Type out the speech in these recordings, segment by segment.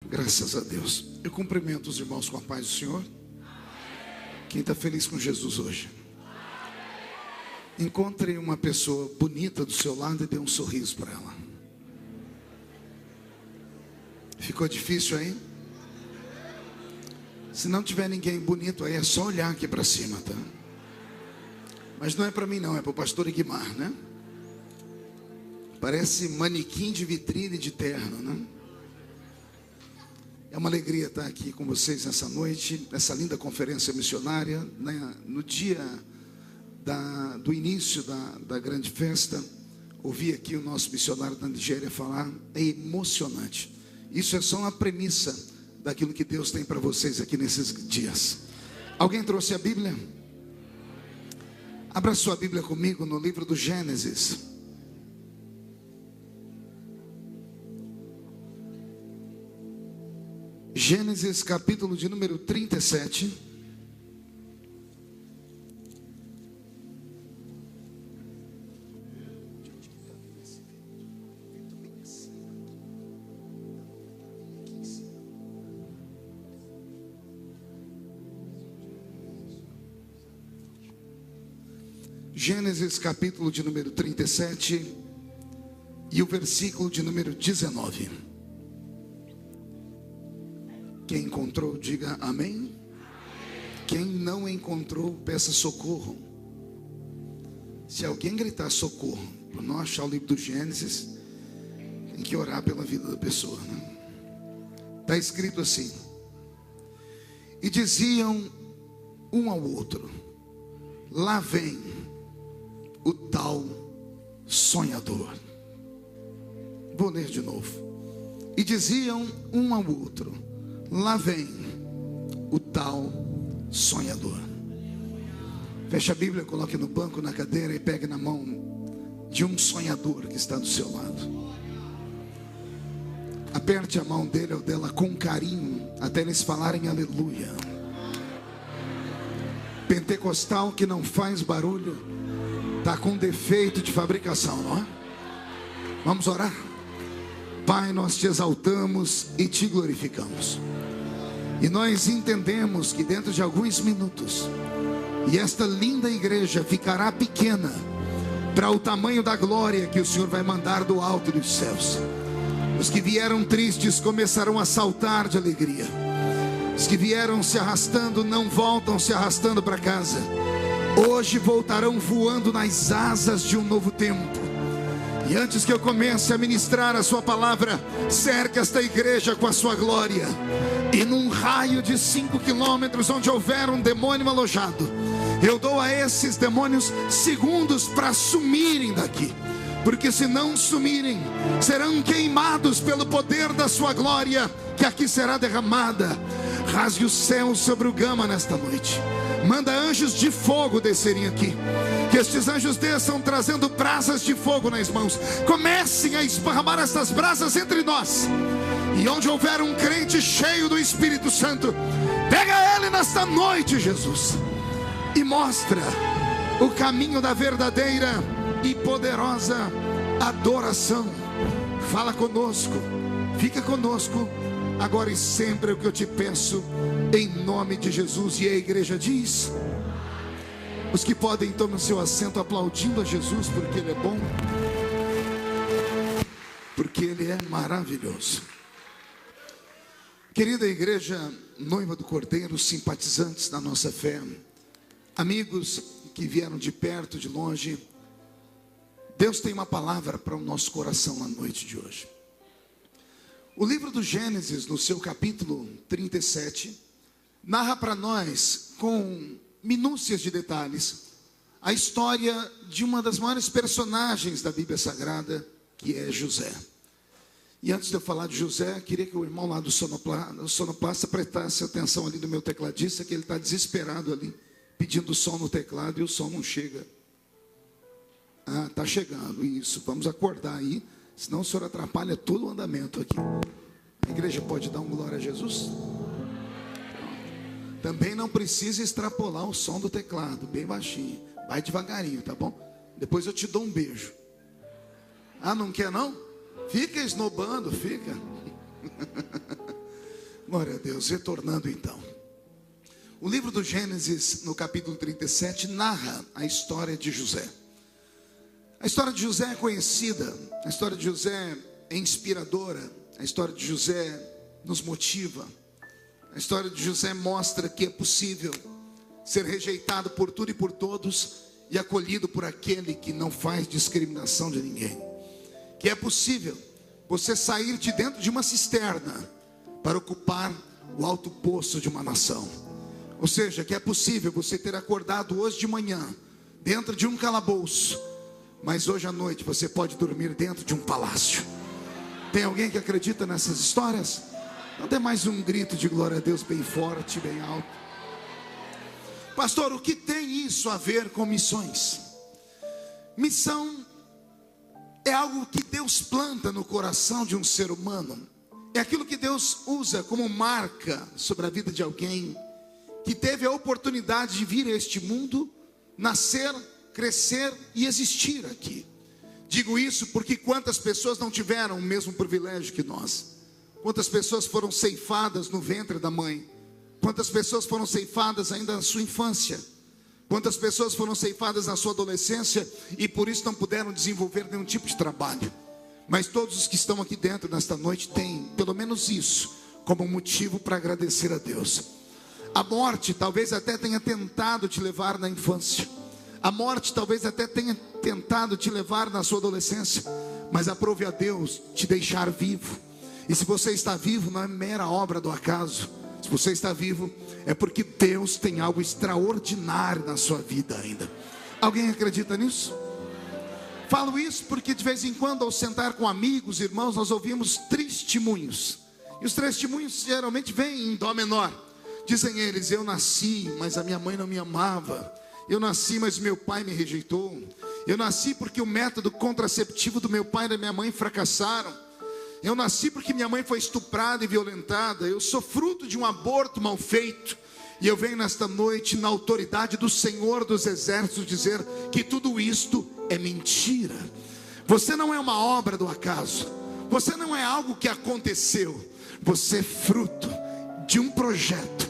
Graças a Deus. Eu cumprimento os irmãos com a paz do Senhor. Quem está feliz com Jesus hoje? Encontre uma pessoa bonita do seu lado e dê um sorriso para ela. Ficou difícil aí? Se não tiver ninguém bonito aí, é só olhar aqui para cima, tá? Mas não é para mim não, é para o pastor Igmar, né? Parece manequim de vitrine de terno, né? É uma alegria estar aqui com vocês nessa noite, nessa linda conferência missionária, né? No dia do início da grande festa, ouvi aqui o nosso missionário da Nigéria falar, é emocionante. Isso é só uma premissa daquilo que Deus tem para vocês aqui nesses dias. Alguém trouxe a Bíblia? Abra sua Bíblia comigo no livro do Gênesis. Gênesis capítulo de número 37. Gênesis capítulo de número 37 e o versículo de número 19. Quem encontrou, diga amém. Quem não encontrou, peça socorro. Se alguém gritar socorro, para não achar o livro do Gênesis, tem que orar pela vida da pessoa, né? Está escrito assim: e diziam um ao outro, lá vem o tal sonhador. Vou ler de novo. E diziam um ao outro, lá vem o tal sonhador. Feche a Bíblia, coloque no banco, na cadeira e pegue na mão de um sonhador que está do seu lado. Aperte a mão dele ou dela com carinho, até eles falarem aleluia. Pentecostal que não faz barulho está com defeito de fabricação, não é? Vamos orar? Pai, nós te exaltamos e te glorificamos. E nós entendemos que dentro de alguns minutos, e esta linda igreja ficará pequena para o tamanho da glória que o Senhor vai mandar do alto dos céus. Os que vieram tristes começarão a saltar de alegria. Os que vieram se arrastando não voltam se arrastando para casa. Hoje voltarão voando nas asas de um novo tempo. E antes que eu comece a ministrar a sua palavra, cerque esta igreja com a sua glória. E num raio de 5 quilômetros, onde houver um demônio alojado, eu dou a esses demônios segundos para sumirem daqui. Porque se não sumirem, serão queimados pelo poder da sua glória, que aqui será derramada. Rasgue o céu sobre o Gama nesta noite. Manda anjos de fogo descerem aqui. Que estes anjos desçam trazendo brasas de fogo nas mãos. Comecem a esparramar essas brasas entre nós. E onde houver um crente cheio do Espírito Santo, pega ele nesta noite, Jesus, e mostra o caminho da verdadeira e poderosa adoração. Fala conosco, fica conosco, agora e sempre, é o que eu te peço, em nome de Jesus. E a igreja diz: os que podem, tomem o seu assento aplaudindo a Jesus, porque Ele é bom, porque Ele é maravilhoso. Querida igreja, noiva do Cordeiro, simpatizantes da nossa fé, amigos que vieram de perto, de longe, Deus tem uma palavra para o nosso coração na noite de hoje. O livro do Gênesis, no seu capítulo 37, narra para nós, com minúcias de detalhes, a história de uma das maiores personagens da Bíblia Sagrada, que é José. E antes de eu falar de José, queria que o irmão lá do sonoplasta prestasse atenção ali do meu tecladista, que ele está desesperado ali, pedindo som no teclado e o som não chega. Ah, está chegando, isso, vamos acordar aí, senão o senhor atrapalha todo o andamento aqui. A igreja pode dar um glória a Jesus? Também não precisa extrapolar o som do teclado, bem baixinho, vai devagarinho, tá bom? Depois eu te dou um beijo. Ah, não quer não? Fica esnobando, fica. Glória a Deus. Retornando então. O livro do Gênesis, no capítulo 37, narra a história de José. A história de José é conhecida, a história de José é inspiradora, a história de José nos motiva. A história de José mostra que é possível ser rejeitado por tudo e por todos e acolhido por aquele que não faz discriminação de ninguém. Que é possível você sair de dentro de uma cisterna para ocupar o alto posto de uma nação. Ou seja, que é possível você ter acordado hoje de manhã dentro de um calabouço, mas hoje à noite você pode dormir dentro de um palácio. Tem alguém que acredita nessas histórias? Então dê mais um grito de glória a Deus bem forte, bem alto. Pastor, o que tem isso a ver com missões? Missão é algo que Deus planta no coração de um ser humano. É aquilo que Deus usa como marca sobre a vida de alguém que teve a oportunidade de vir a este mundo, nascer, crescer e existir aqui. Digo isso porque quantas pessoas não tiveram o mesmo privilégio que nós? Quantas pessoas foram ceifadas no ventre da mãe? Quantas pessoas foram ceifadas ainda na sua infância? Quantas pessoas foram ceifadas na sua adolescência e por isso não puderam desenvolver nenhum tipo de trabalho? Mas todos os que estão aqui dentro nesta noite têm pelo menos isso como motivo para agradecer a Deus. A morte talvez até tenha tentado te levar na infância. A morte talvez até tenha tentado te levar na sua adolescência. Mas aprove a Deus te deixar vivo. E se você está vivo, não é mera obra do acaso. Se você está vivo, é porque Deus tem algo extraordinário na sua vida ainda. Alguém acredita nisso? Falo isso porque de vez em quando, ao sentar com amigos, irmãos, nós ouvimos testemunhos. E os testemunhos geralmente vêm em dó menor. Dizem eles: eu nasci, mas a minha mãe não me amava. Eu nasci, mas meu pai me rejeitou. Eu nasci porque o método contraceptivo do meu pai e da minha mãe fracassaram. Eu nasci porque minha mãe foi estuprada e violentada. Eu sou fruto de um aborto mal feito. E eu venho nesta noite, na autoridade do Senhor dos Exércitos, dizer que tudo isto é mentira. Você não é uma obra do acaso. Você não é algo que aconteceu. Você é fruto de um projeto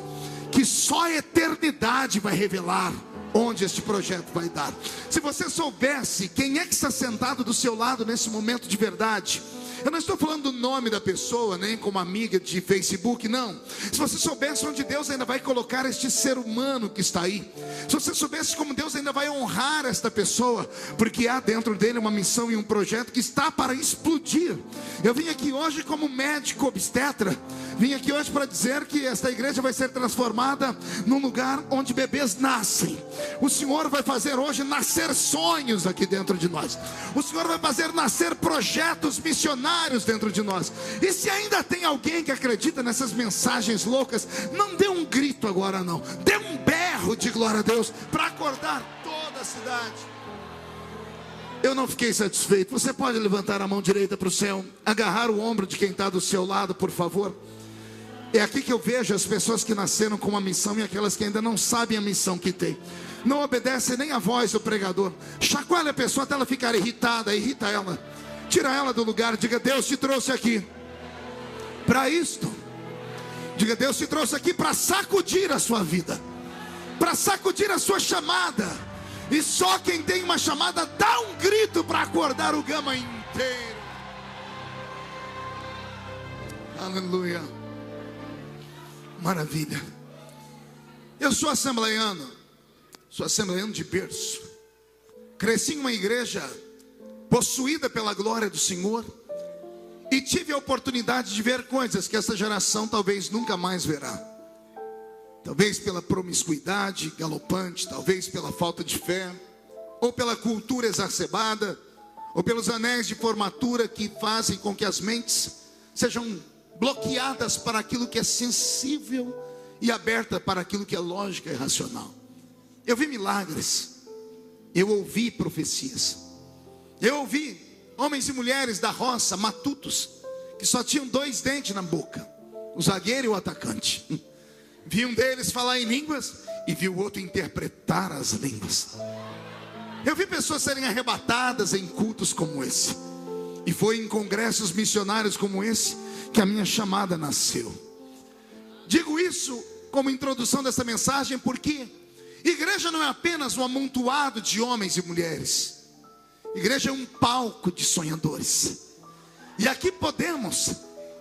que só a eternidade vai revelar onde este projeto vai dar. Se você soubesse quem é que está sentado do seu lado nesse momento de verdade. Eu não estou falando do nome da pessoa, nem como amiga de Facebook, não. Se você soubesse onde Deus ainda vai colocar este ser humano que está aí. Se você soubesse como Deus ainda vai honrar esta pessoa, porque há dentro dele uma missão e um projeto que está para explodir. Eu vim aqui hoje como médico obstetra. Vim aqui hoje para dizer que esta igreja vai ser transformada num lugar onde bebês nascem. O Senhor vai fazer hoje nascer sonhos aqui dentro de nós. O Senhor vai fazer nascer projetos missionários dentro de nós. E se ainda tem alguém que acredita nessas mensagens loucas, não dê um grito agora não. Dê um berro de glória a Deus para acordar toda a cidade. Eu não fiquei satisfeito. Você pode levantar a mão direita para o céu, agarrar o ombro de quem está do seu lado, por favor. É aqui que eu vejo as pessoas que nasceram com uma missão e aquelas que ainda não sabem a missão que tem. Não obedecem nem a voz do pregador. Chacoalha a pessoa até ela ficar irritada, irrita ela. Tira ela do lugar, diga: Deus te trouxe aqui para isto. Diga: Deus te trouxe aqui para sacudir a sua vida, para sacudir a sua chamada. E só quem tem uma chamada dá um grito para acordar o gama inteiro. Aleluia. Maravilha. Eu sou assembleiano de berço. Cresci em uma igreja possuída pela glória do Senhor e tive a oportunidade de ver coisas que essa geração talvez nunca mais verá. Talvez pela promiscuidade galopante, talvez pela falta de fé, ou pela cultura exacerbada, ou pelos anéis de formatura que fazem com que as mentes sejam bloqueadas para aquilo que é sensível e aberta para aquilo que é lógica e racional. Eu vi milagres, eu ouvi profecias, eu ouvi homens e mulheres da roça, matutos, que só tinham 2 dentes na boca, o zagueiro e o atacante. Vi um deles falar em línguas e vi o outro interpretar as línguas. Eu vi pessoas serem arrebatadas em cultos como esse. E foi em congressos missionários como esse que a minha chamada nasceu. Digo isso como introdução dessa mensagem porque igreja não é apenas um amontoado de homens e mulheres. Igreja é um palco de sonhadores. E aqui podemos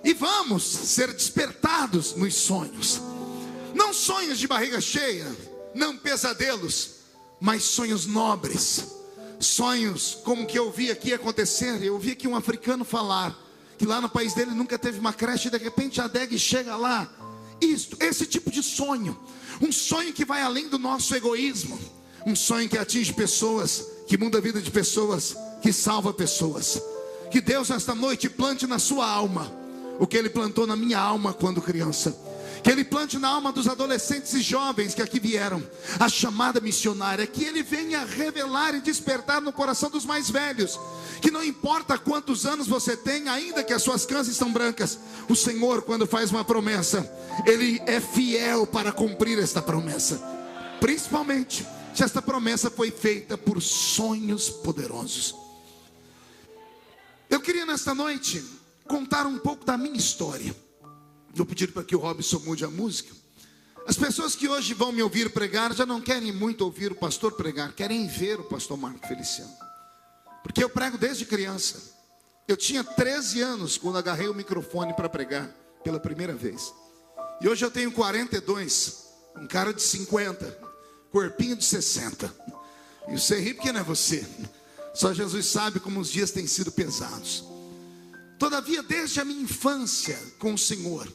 e vamos ser despertados nos sonhos. Não sonhos de barriga cheia, não pesadelos, mas sonhos nobres. Sonhos como que eu vi aqui acontecer. Eu vi aqui um africano falar que lá no país dele nunca teve uma creche, e de repente a ADEG chega lá. Esse tipo de sonho, um sonho que vai além do nosso egoísmo, um sonho que atinge pessoas, que muda a vida de pessoas, que salva pessoas. Que Deus esta noite plante na sua alma o que Ele plantou na minha alma quando criança. Que Ele plante na alma dos adolescentes e jovens que aqui vieram a chamada missionária. Que Ele venha revelar e despertar no coração dos mais velhos, que não importa quantos anos você tem, ainda que as suas cãs estão brancas, o Senhor, quando faz uma promessa, Ele é fiel para cumprir esta promessa. Principalmente se esta promessa foi feita por sonhos poderosos. Eu queria nesta noite contar um pouco da minha história. Vou pedir para que o Robson mude a música. As pessoas que hoje vão me ouvir pregar já não querem muito ouvir o pastor pregar, querem ver o pastor Marco Feliciano. Porque eu prego desde criança. Eu tinha 13 anos quando agarrei o microfone para pregar pela primeira vez. E hoje eu tenho 42, um cara de 50, corpinho de 60. E você ri porque não é você. Só Jesus sabe como os dias têm sido pesados. Todavia, desde a minha infância com o Senhor,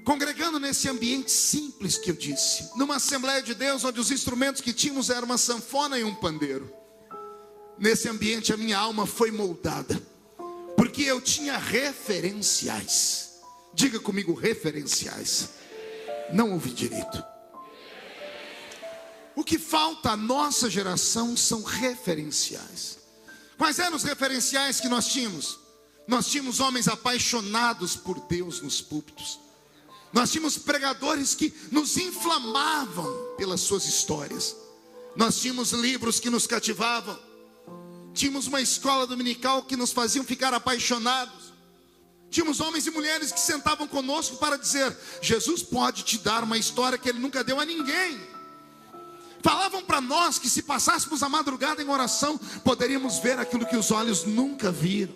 congregando nesse ambiente simples que eu disse, numa Assembleia de Deus onde os instrumentos que tínhamos eram uma sanfona e um pandeiro. Nesse ambiente a minha alma foi moldada, porque eu tinha referenciais. Diga comigo, referenciais. Não ouvi direito. O que falta à nossa geração são referenciais. Quais eram os referenciais que nós tínhamos? Nós tínhamos homens apaixonados por Deus nos púlpitos. Nós tínhamos pregadores que nos inflamavam pelas suas histórias. Nós tínhamos livros que nos cativavam. Tínhamos uma escola dominical que nos faziam ficar apaixonados. Tínhamos homens e mulheres que sentavam conosco para dizer: Jesus pode te dar uma história que Ele nunca deu a ninguém. Falavam para nós que se passássemos a madrugada em oração, poderíamos ver aquilo que os olhos nunca viram.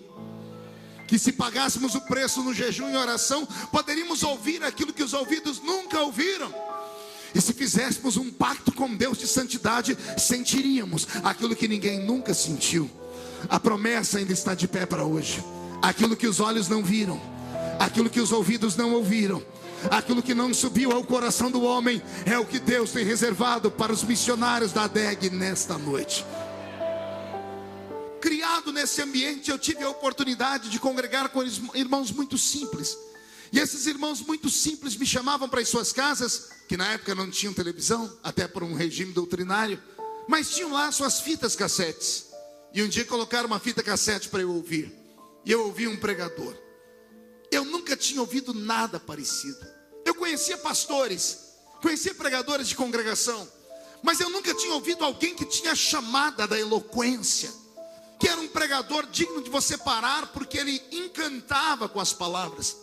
Que se pagássemos o preço no jejum e oração, poderíamos ouvir aquilo que os ouvidos nunca ouviram. E se fizéssemos um pacto com Deus de santidade, sentiríamos aquilo que ninguém nunca sentiu. A promessa ainda está de pé para hoje. Aquilo que os olhos não viram, aquilo que os ouvidos não ouviram, aquilo que não subiu ao coração do homem, é o que Deus tem reservado para os missionários da ADEG nesta noite. Criado nesse ambiente, eu tive a oportunidade de congregar com irmãos muito simples. E esses irmãos muito simples me chamavam para as suas casas, que na época não tinham televisão, até por um regime doutrinário, mas tinham lá suas fitas cassetes. E um dia colocaram uma fita cassete para eu ouvir. E eu ouvi um pregador. Eu nunca tinha ouvido nada parecido. Eu conhecia pastores, conhecia pregadores de congregação, mas eu nunca tinha ouvido alguém que tinha a chamada da eloquência, que era um pregador digno de você parar, porque ele encantava com as palavras.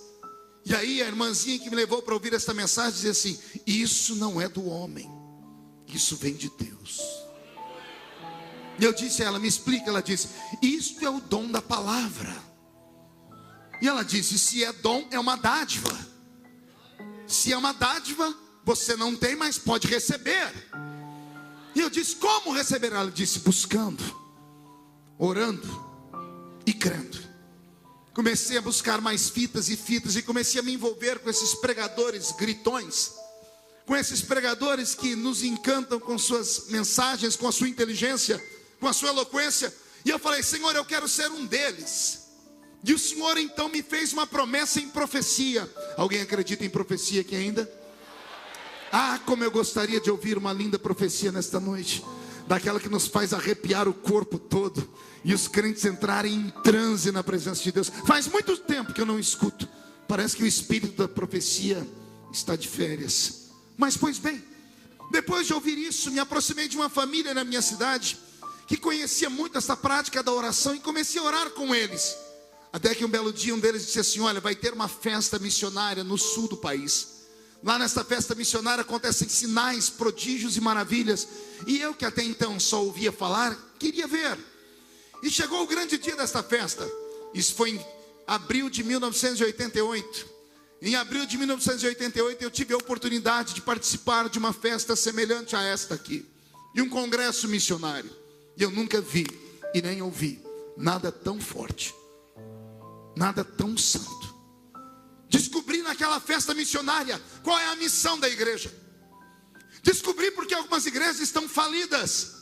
E aí a irmãzinha que me levou para ouvir esta mensagem dizia assim: isso não é do homem, isso vem de Deus. E eu disse a ela: me explica. Ela disse: isto é o dom da palavra. E ela disse: se é dom, é uma dádiva. Se é uma dádiva, você não tem, mas pode receber. E eu disse: como receber? Ela disse: buscando, orando e crendo. Comecei a buscar mais fitas e fitas, e comecei a me envolver com esses pregadores gritões, com esses pregadores que nos encantam com suas mensagens, com a sua inteligência, com a sua eloquência. E eu falei: Senhor, eu quero ser um deles. E o Senhor então me fez uma promessa em profecia. Alguém acredita em profecia aqui ainda? Ah, como eu gostaria de ouvir uma linda profecia nesta noite, daquela que nos faz arrepiar o corpo todo e os crentes entrarem em transe na presença de Deus. Faz muito tempo que eu não escuto. Parece que o espírito da profecia está de férias. Mas pois bem, depois de ouvir isso, me aproximei de uma família na minha cidade que conhecia muito essa prática da oração, e comecei a orar com eles. Até que um belo dia um deles disse assim: olha, vai ter uma festa missionária no sul do país. Lá nesta festa missionária acontecem sinais, prodígios e maravilhas. E eu, que até então só ouvia falar, queria ver. E chegou o grande dia desta festa. Isso foi em abril de 1988. Em abril de 1988 eu tive a oportunidade de participar de uma festa semelhante a esta aqui. De um congresso missionário. E eu nunca vi e nem ouvi nada tão forte. Nada tão santo. Descobri naquela festa missionária qual é a missão da igreja. Descobri porque algumas igrejas estão falidas.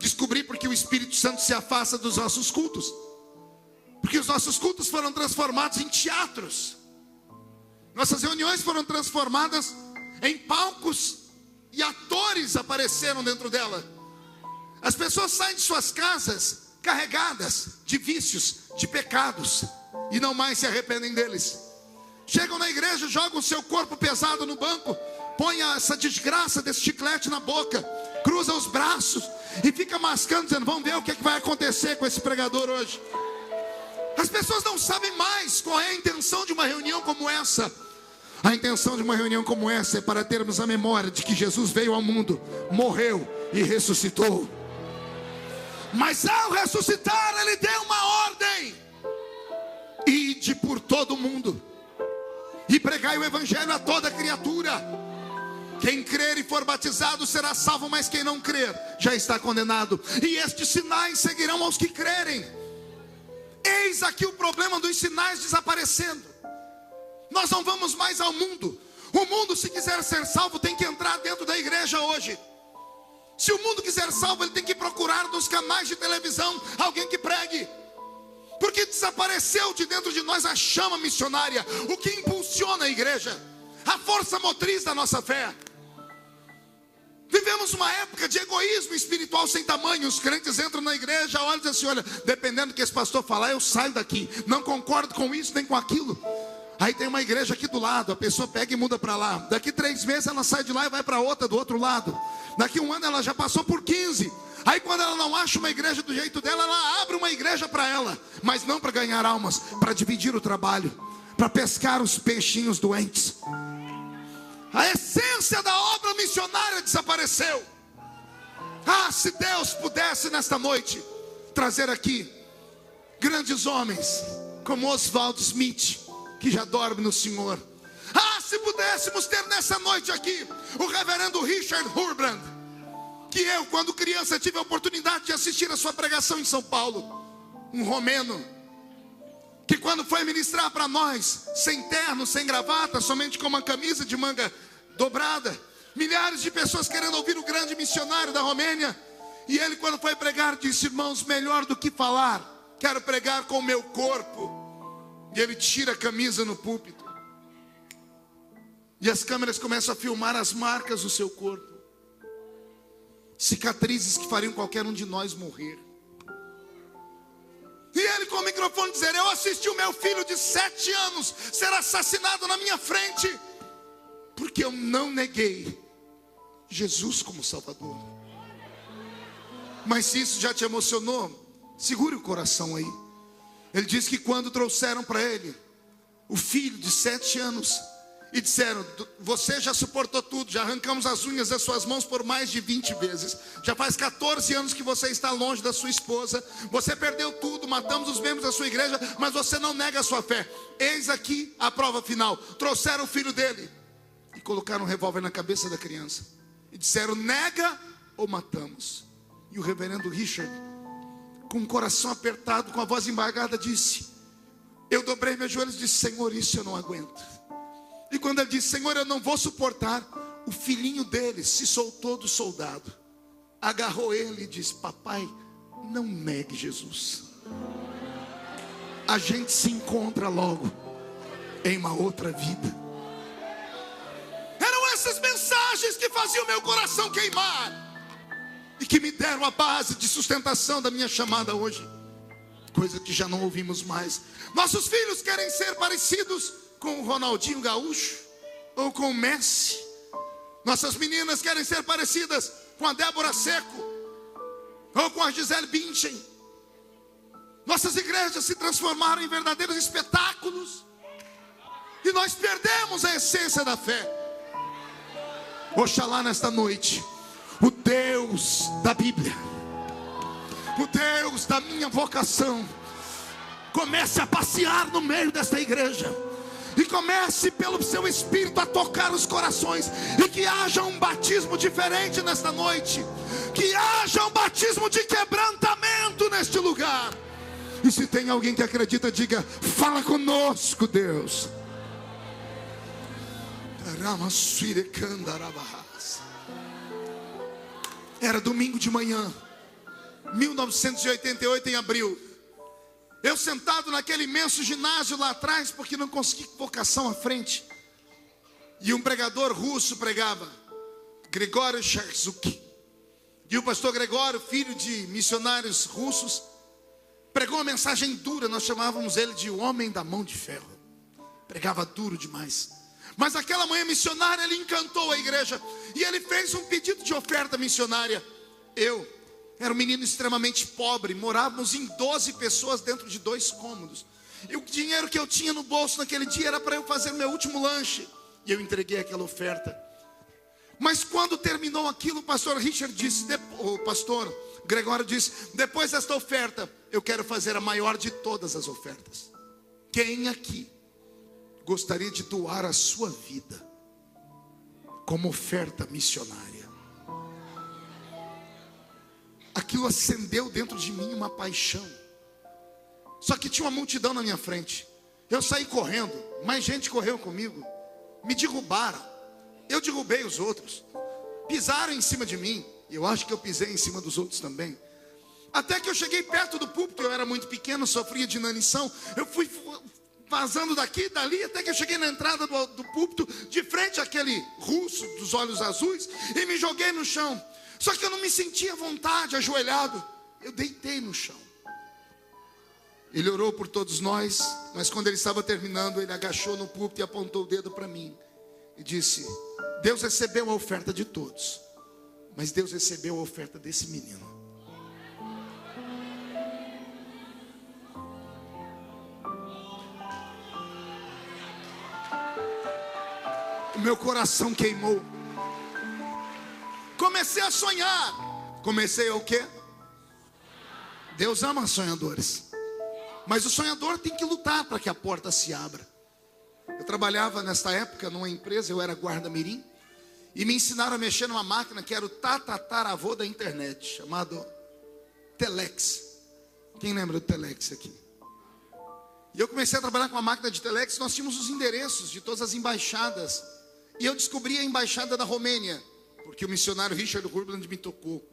Descobri porque o Espírito Santo se afasta dos nossos cultos. Porque os nossos cultos foram transformados em teatros. Nossas reuniões foram transformadas em palcos e atores apareceram dentro dela. As pessoas saem de suas casas carregadas de vícios, de pecados, e não mais se arrependem deles. Chegam na igreja, jogam o seu corpo pesado no banco, põem essa desgraça desse chiclete na boca, cruzam os braços e fica mascando, dizendo: vamos ver o que vai acontecer com esse pregador hoje. As pessoas não sabem mais qual é a intenção de uma reunião como essa. A intenção de uma reunião como essa é para termos a memória de que Jesus veio ao mundo, morreu e ressuscitou. Mas ao ressuscitar, Ele deu uma ordem: ide por todo o mundo e pregai o evangelho a toda criatura. Quem crer e for batizado será salvo, mas quem não crer já está condenado. E estes sinais seguirão aos que crerem. Eis aqui o problema dos sinais desaparecendo. Nós não vamos mais ao mundo. O mundo, se quiser ser salvo, tem que entrar dentro da igreja hoje. Se o mundo quiser salvo, ele tem que procurar nos canais de televisão alguém que pregue. Porque desapareceu de dentro de nós a chama missionária, o que impulsiona a igreja, a força motriz da nossa fé. Vivemos uma época de egoísmo espiritual sem tamanho. Os crentes entram na igreja, olham e dizem assim: olha, dependendo do que esse pastor falar, eu saio daqui, não concordo com isso nem com aquilo. Aí tem uma igreja aqui do lado, a pessoa pega e muda para lá. Daqui 3 meses ela sai de lá e vai para outra do outro lado. Daqui 1 ano ela já passou por 15. Aí quando ela não acha uma igreja do jeito dela, ela abre uma igreja para ela. Mas não para ganhar almas, para dividir o trabalho, para pescar os peixinhos doentes. A essência da obra missionária desapareceu. Ah, se Deus pudesse nesta noite trazer aqui grandes homens como Oswald Smith, que já dorme no Senhor. Ah, se pudéssemos ter nessa noite aqui o reverendo Richard Hurbrand, que eu, quando criança, tive a oportunidade de assistir a sua pregação em São Paulo. Um romeno, que quando foi ministrar para nós, sem terno, sem gravata, somente com uma camisa de manga dobrada, milhares de pessoas querendo ouvir o grande missionário da Romênia. E ele, quando foi pregar, disse: irmãos, melhor do que falar, quero pregar com o meu corpo. E ele tira a camisa no púlpito, e as câmeras começam a filmar as marcas do seu corpo, cicatrizes que fariam qualquer um de nós morrer. E ele com o microfone dizer: eu assisti o meu filho de 7 anos ser assassinado na minha frente, porque eu não neguei Jesus como Salvador. Mas se isso já te emocionou, segure o coração aí. Ele diz que quando trouxeram para ele o filho de 7 anos e disseram: você já suportou tudo, já arrancamos as unhas das suas mãos por mais de 20 vezes, já faz 14 anos que você está longe da sua esposa, você perdeu tudo, matamos os membros da sua igreja, mas você não nega a sua fé. Eis aqui a prova final. Trouxeram o filho dele e colocaram um revólver na cabeça da criança e disseram: nega ou matamos. E o reverendo Richard, com o coração apertado, com a voz embargada, disse: eu dobrei meus joelhos e disse: Senhor, isso eu não aguento. E quando ele disse: Senhor, eu não vou suportar, o filhinho dele se soltou do soldado, agarrou ele e disse: papai, não negue Jesus. A gente se encontra logo em uma outra vida. Eram essas mensagens que faziam meu coração queimar e que me deram a base de sustentação da minha chamada hoje. Coisa que já não ouvimos mais. Nossos filhos querem ser parecidos com o Ronaldinho Gaúcho ou com o Messi. Nossas meninas querem ser parecidas com a Débora Seco ou com a Gisele Bündchen. Nossas igrejas se transformaram em verdadeiros espetáculos e nós perdemos a essência da fé. Oxalá nesta noite, o Deus da Bíblia, o Deus da minha vocação, comece a passear no meio desta igreja. E comece pelo seu Espírito a tocar os corações. E que haja um batismo diferente nesta noite. Que haja um batismo de quebrantamento neste lugar. E se tem alguém que acredita, diga: fala conosco, Deus. Era domingo de manhã, 1988, em abril. Eu sentado naquele imenso ginásio lá atrás, porque não consegui vocação à frente. E um pregador russo pregava, Gregório Cherdzuk. E o pastor Gregório, filho de missionários russos, pregou uma mensagem dura. Nós chamávamos ele de homem da mão de ferro. Pregava duro demais. Mas aquela manhã missionária, ele encantou a igreja. E ele fez um pedido de oferta missionária. Eu era um menino extremamente pobre. Morávamos em 12 pessoas dentro de 2 cômodos. E o dinheiro que eu tinha no bolso naquele dia era para eu fazer meu último lanche. E eu entreguei aquela oferta. Mas quando terminou aquilo, o pastor Richard disse, o pastor Gregório disse: depois desta oferta, eu quero fazer a maior de todas as ofertas. Quem aqui gostaria de doar a sua vida como oferta missionária? Aquilo acendeu dentro de mim uma paixão. Só que tinha uma multidão na minha frente. Eu saí correndo, mais gente correu comigo. Me derrubaram, eu derrubei os outros. Pisaram em cima de mim. Eu acho que eu pisei em cima dos outros também. Até que eu cheguei perto do púlpito. Eu era muito pequeno, sofria de inanição. Eu fui vazando daqui e dali, até que eu cheguei na entrada do púlpito, de frente àquele russo dos olhos azuis, e me joguei no chão. Só que eu não me sentia à vontade, ajoelhado. Eu deitei no chão. Ele orou por todos nós, mas quando ele estava terminando, ele agachou no púlpito e apontou o dedo para mim e disse: Deus recebeu a oferta de todos, mas Deus recebeu a oferta desse menino. O meu coração queimou. Comecei a sonhar. Comecei a o quê? Deus ama sonhadores. Mas o sonhador tem que lutar para que a porta se abra. Eu trabalhava nesta época numa empresa, eu era guarda-mirim. E me ensinaram a mexer numa máquina que era o tataravô da internet, chamado Telex. Quem lembra do Telex aqui? E eu comecei a trabalhar com a máquina de Telex. Nós tínhamos os endereços de todas as embaixadas. E eu descobri a embaixada da Romênia, porque o missionário Richard Hurland me tocou.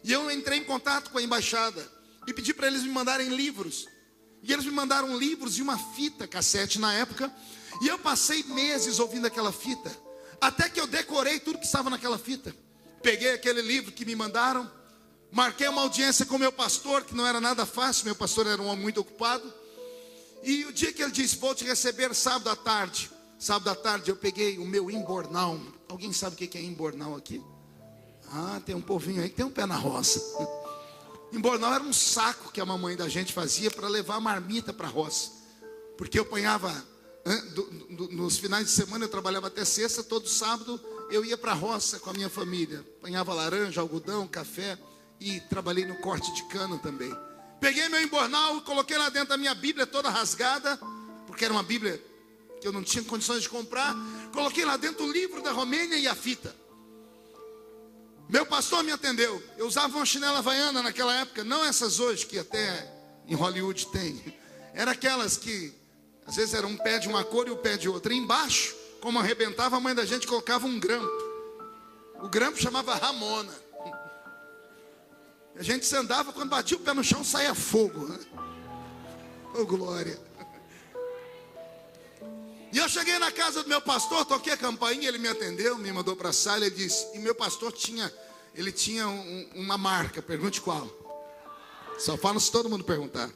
E eu entrei em contato com a embaixada e pedi para eles me mandarem livros. E eles me mandaram livros e uma fita cassete na época. E eu passei meses ouvindo aquela fita, até que eu decorei tudo que estava naquela fita. Peguei aquele livro que me mandaram, marquei uma audiência com o meu pastor, que não era nada fácil. Meu pastor era um homem muito ocupado. E o dia que ele disse: vou te receber sábado à tarde. Sábado à tarde eu peguei o meu imbornal. Alguém sabe o que é imbornal aqui? Ah, tem um povinho aí que tem um pé na roça. Imbornal era um saco que a mamãe da gente fazia para levar a marmita para a roça. Porque eu apanhava, nos finais de semana eu trabalhava até sexta, todo sábado eu ia para a roça com a minha família. Apanhava laranja, algodão, café e trabalhei no corte de cana também. Peguei meu imbornal, coloquei lá dentro da minha Bíblia toda rasgada, porque era uma Bíblia que eu não tinha condições de comprar. Coloquei lá dentro o livro da Romênia e a fita. Meu pastor me atendeu. Eu usava uma chinela havaiana naquela época, não essas hoje que até em Hollywood tem. Era aquelas que às vezes era um pé de uma cor e o pé de outra. E embaixo, como arrebentava, a mãe da gente colocava um grampo. O grampo chamava Ramona. A gente se andava, quando batia o pé no chão saía fogo, né? Oh, glória. E eu cheguei na casa do meu pastor, toquei a campainha, ele me atendeu, me mandou para a sala. Ele disse, e meu pastor tinha uma marca, pergunte qual. Só falo se todo mundo perguntar.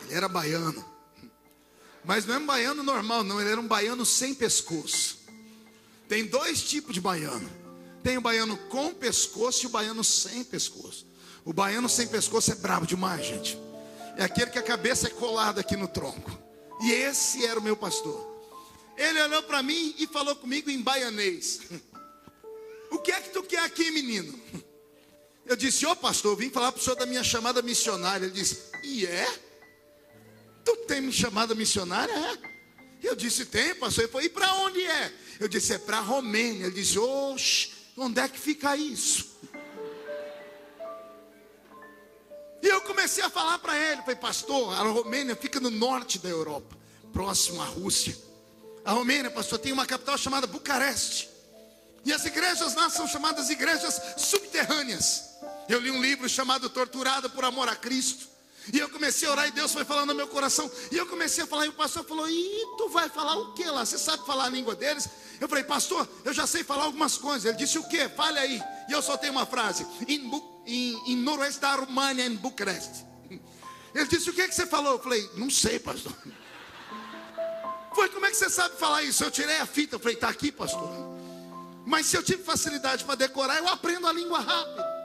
Ele era baiano. Mas não é um baiano normal não, ele era um baiano sem pescoço. Tem 2 tipos de baiano. Tem o baiano com pescoço e o baiano sem pescoço. O baiano sem pescoço é brabo demais, gente. É aquele que a cabeça é colada aqui no tronco. E esse era o meu pastor. Ele olhou para mim e falou comigo em baianês. o que é que tu quer aqui, menino? Eu disse, ô pastor, eu vim falar para o senhor da minha chamada missionária. Ele disse, e é? Tu tem chamada missionária? É? Eu disse, tem, pastor. Ele falou, e para onde é? Eu disse, é para a Romênia. Ele disse, oxe, onde é que fica isso? E eu comecei a falar para ele, falei, pastor, a Romênia fica no norte da Europa, próximo à Rússia. A Romênia, pastor, tem uma capital chamada Bucareste. E as igrejas lá são chamadas igrejas subterrâneas. Eu li um livro chamado Torturado por Amor a Cristo. E eu comecei a orar e Deus foi falando no meu coração. E eu comecei a falar e o pastor falou, e tu vai falar o que lá? Você sabe falar a língua deles? Eu falei, pastor, eu já sei falar algumas coisas. Ele disse, o que? Fale aí. E eu soltei uma frase, em noroeste da România, em Bucareste. Ele disse, o que você falou? Eu falei, não sei, pastor. Foi, como é que você sabe falar isso? Eu tirei a fita, eu falei, está aqui, pastor. Mas se eu tive facilidade para decorar, eu aprendo a língua rápido.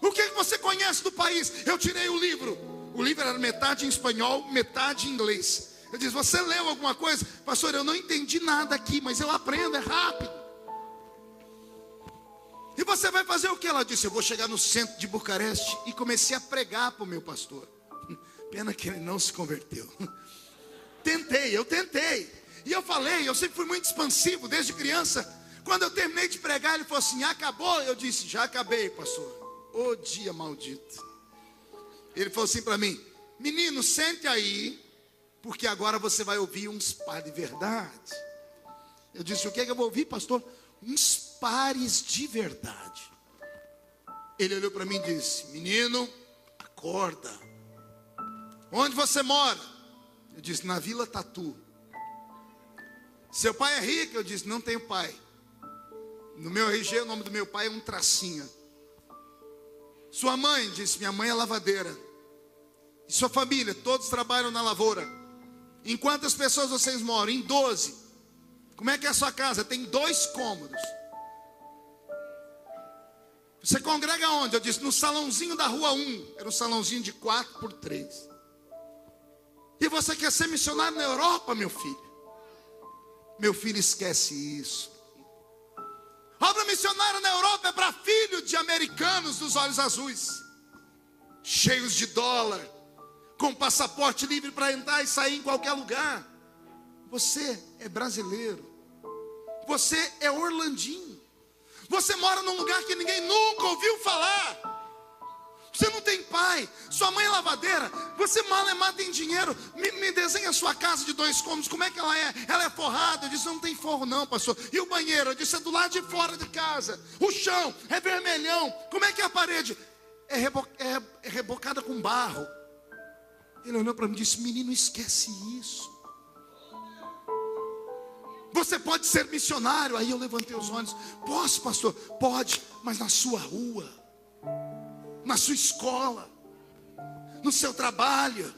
O que você conhece do país? Eu tirei o livro. O livro era metade em espanhol, metade em inglês. Eu disse, você leu alguma coisa? Pastor, eu não entendi nada aqui, mas eu aprendo, é rápido. E você vai fazer o que? Ela disse, eu vou chegar no centro de Bucareste. E comecei a pregar para o meu pastor. Pena que ele não se converteu. Eu tentei. E eu falei, eu sempre fui muito expansivo desde criança. Quando eu terminei de pregar, ele falou assim, acabou? Eu disse, já acabei, pastor. Ô dia maldito. Ele falou assim para mim, menino, sente aí, porque agora você vai ouvir uns pares de verdade. Eu disse, o que é que eu vou ouvir, pastor? Uns pares de verdade. Ele olhou para mim e disse, menino, acorda. Onde você mora? Eu disse, na Vila Tatu. Seu pai é rico? Eu disse, não tenho pai. No meu RG, o nome do meu pai é um tracinho. Sua mãe? Disse, minha mãe é lavadeira. E sua família? Todos trabalham na lavoura. Em quantas pessoas vocês moram? Em 12. Como é que é a sua casa? Tem 2 cômodos. Você congrega onde? Eu disse, no salãozinho da rua 1. Era um salãozinho de 4x3. E você quer ser missionário na Europa, meu filho? Meu filho, esquece isso. Obra missionária na Europa é para filho de americanos dos olhos azuis, cheios de dólar, com passaporte livre para entrar e sair em qualquer lugar. Você é brasileiro. Você é orlandinho. Você mora num lugar que ninguém nunca ouviu falar. Você não tem pai, sua mãe é lavadeira, você mata em dinheiro. Me desenha a sua casa de 2 cômodos, como é que ela é? Ela é forrada. Eu disse, não tem forro não, pastor. E o banheiro? Eu disse, é do lado de fora de casa. O chão é vermelhão. Como é que é a parede? É rebocada com barro. Ele olhou para mim e disse, menino, esquece isso. Você pode ser missionário. Aí eu levantei os olhos. Posso, pastor? Pode, mas na sua rua, na sua escola, no seu trabalho,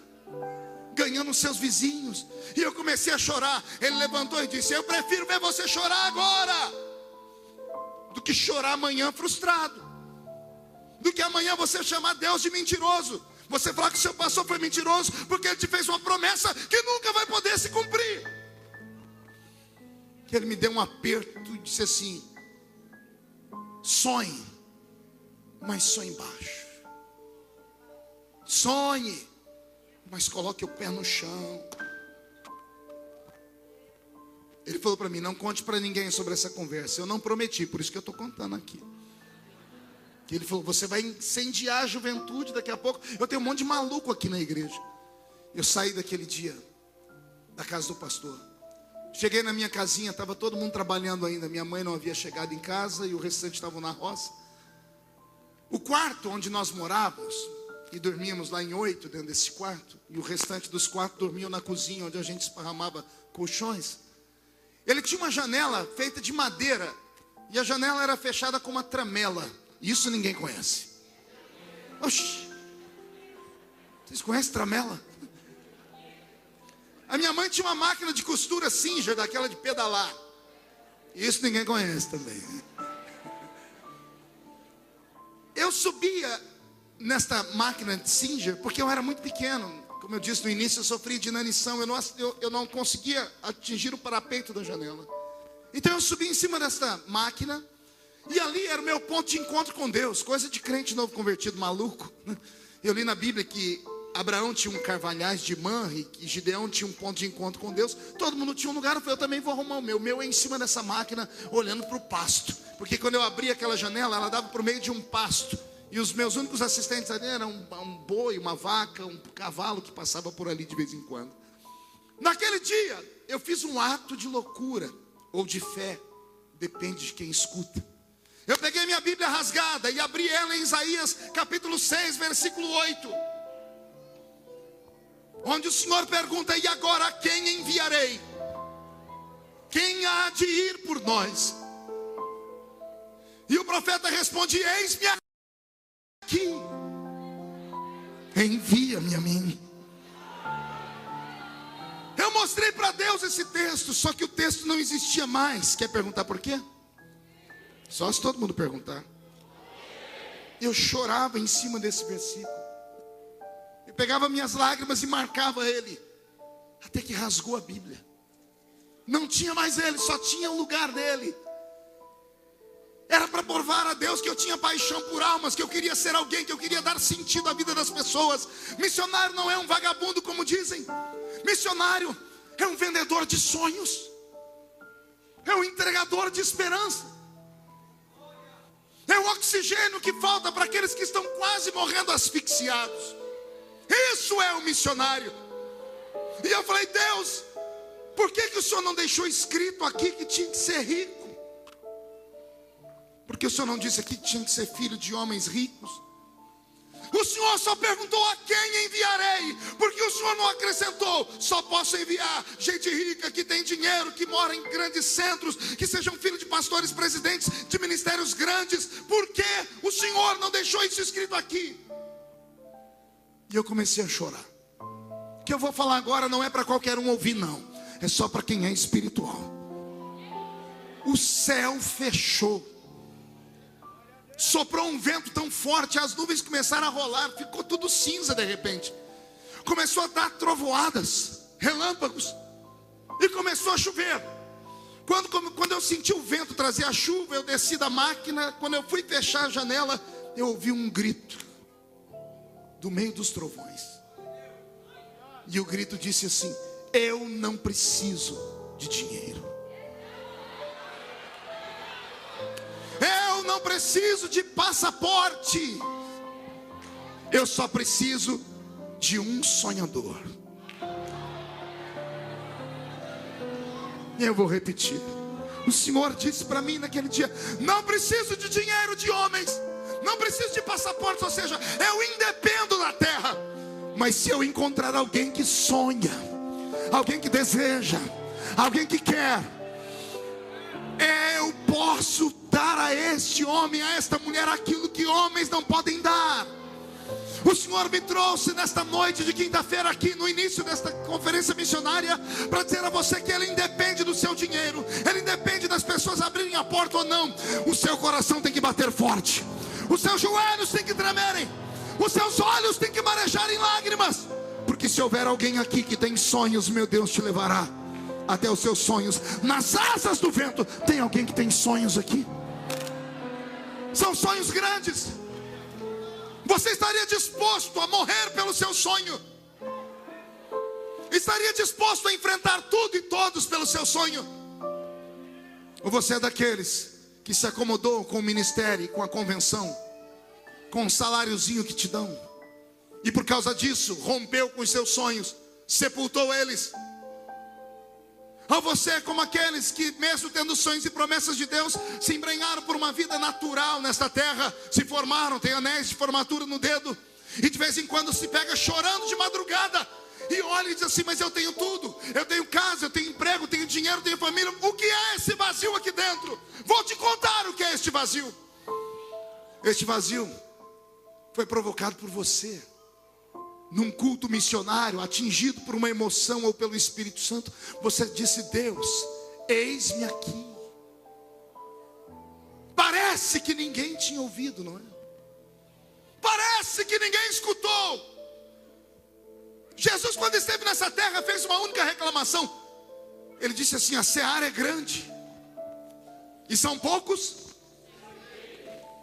ganhando os seus vizinhos. E eu comecei a chorar. Ele levantou e disse, eu prefiro ver você chorar agora do que chorar amanhã frustrado, do que amanhã você chamar Deus de mentiroso, você falar que o seu pastor foi mentiroso porque ele te fez uma promessa que nunca vai poder se cumprir. Que ele me deu um aperto e disse assim, sonhe, mas sonhe baixo. Sonhe, mas coloque o pé no chão. Ele falou para mim, não conte para ninguém sobre essa conversa. Eu não prometi, por isso que eu estou contando aqui. Ele falou, você vai incendiar a juventude daqui a pouco. Eu tenho um monte de maluco aqui na igreja. Eu saí daquele dia da casa do pastor. Cheguei na minha casinha, estava todo mundo trabalhando ainda. Minha mãe não havia chegado em casa e o restante estavam na roça. O quarto onde nós morávamos, e dormíamos lá em 8 dentro desse quarto, e o restante dos quartos dormiam na cozinha, onde a gente esparramava colchões. Ele tinha uma janela feita de madeira, e a janela era fechada com uma tramela. Isso ninguém conhece. Oxi, vocês conhecem tramela? A minha mãe tinha uma máquina de costura Singer, daquela de pedalar. Isso ninguém conhece também. Eu subia nesta máquina de Singer porque eu era muito pequeno. Como eu disse no início, eu sofri de inanição. Eu não conseguia atingir o parapeito da janela. Então eu subi em cima dessa máquina, e ali era o meu ponto de encontro com Deus. Coisa de crente novo convertido, maluco. Eu li na Bíblia que Abraão tinha um carvalhais de Manre, que Gideão tinha um ponto de encontro com Deus. Todo mundo tinha um lugar. Eu falei, eu também vou arrumar o meu. O meu é em cima dessa máquina, olhando para o pasto. Porque quando eu abri aquela janela, ela dava por meio de um pasto. E os meus únicos assistentes ali eram um boi, uma vaca, um cavalo que passava por ali de vez em quando. Naquele dia, eu fiz um ato de loucura, ou de fé, depende de quem escuta. Eu peguei minha Bíblia rasgada e abri ela em Isaías capítulo 6, versículo 8. Onde o Senhor pergunta, e agora a quem enviarei? Quem há de ir por nós? E o profeta responde, eis-me aqui, envia-me a mim. Eu mostrei para Deus esse texto, só que o texto não existia mais. Quer perguntar por quê? Só se todo mundo perguntar. Eu chorava em cima desse versículo. Eu pegava minhas lágrimas e marcava ele, até que rasgou a Bíblia. Não tinha mais ele, só tinha o lugar dele. Era para provar a Deus que eu tinha paixão por almas, que eu queria ser alguém, que eu queria dar sentido à vida das pessoas. Missionário não é um vagabundo como dizem. Missionário é um vendedor de sonhos, é um entregador de esperança, é o oxigênio que falta para aqueles que estão quase morrendo asfixiados. Isso é o missionário. E eu falei, Deus, por que o Senhor não deixou escrito aqui que tinha que ser rico? Porque o Senhor não disse aqui que tinha que ser filho de homens ricos? O Senhor só perguntou a quem enviarei, porque o Senhor não acrescentou, só posso enviar gente rica, que tem dinheiro, que mora em grandes centros, que sejam filhos de pastores, presidentes de ministérios grandes. Por que o Senhor não deixou isso escrito aqui? E eu comecei a chorar. O que eu vou falar agora não é para qualquer um ouvir, não. É só para quem é espiritual. O céu fechou. Soprou um vento tão forte, as nuvens começaram a rolar, ficou tudo cinza de repente. Começou a dar trovoadas, relâmpagos, e começou a chover. Quando eu senti o vento trazer a chuva, eu desci da máquina. Quando eu fui fechar a janela, eu ouvi um grito do meio dos trovões. E o grito disse assim: eu não preciso de dinheiro, eu não preciso de passaporte, eu só preciso de um sonhador. E eu vou repetir. O Senhor disse para mim naquele dia: não preciso de dinheiro de homens, não preciso de passaporte, ou seja, eu independo da terra. Mas se eu encontrar alguém que sonha, alguém que deseja, alguém que quer, eu posso dar a este homem, a esta mulher, aquilo que homens não podem dar. O Senhor me trouxe nesta noite de quinta-feira aqui, no início desta conferência missionária, para dizer a você que Ele independe do seu dinheiro, Ele independe das pessoas abrirem a porta ou não. O seu coração tem que bater forte, os seus joelhos têm que tremerem, os seus olhos têm que marejar em lágrimas, porque se houver alguém aqui que tem sonhos, meu Deus te levará até os seus sonhos, nas asas do vento. Tem alguém que tem sonhos aqui? São sonhos grandes. Você estaria disposto a morrer pelo seu sonho? Estaria disposto a enfrentar tudo e todos pelo seu sonho? Ou você é daqueles que se acomodou com o ministério, com a convenção, com o saláriozinho que te dão, e por causa disso rompeu com os seus sonhos, sepultou eles? Ou você é como aqueles que, mesmo tendo sonhos e promessas de Deus, se embrenharam por uma vida natural nesta terra, se formaram, têm anéis de formatura no dedo, e de vez em quando se pega chorando de madrugada, e olha e diz assim: mas eu tenho tudo, eu tenho casa, eu tenho emprego, tenho dinheiro, tenho família. O que é esse vazio aqui dentro? Vou te contar o que é este vazio. Este vazio foi provocado por você, num culto missionário, atingido por uma emoção ou pelo Espírito Santo. Você disse: Deus, eis-me aqui. Parece que ninguém tinha ouvido, não é? Parece que ninguém escutou. Jesus, quando esteve nessa terra, fez uma única reclamação. Ele disse assim: a seara é grande, E são poucos?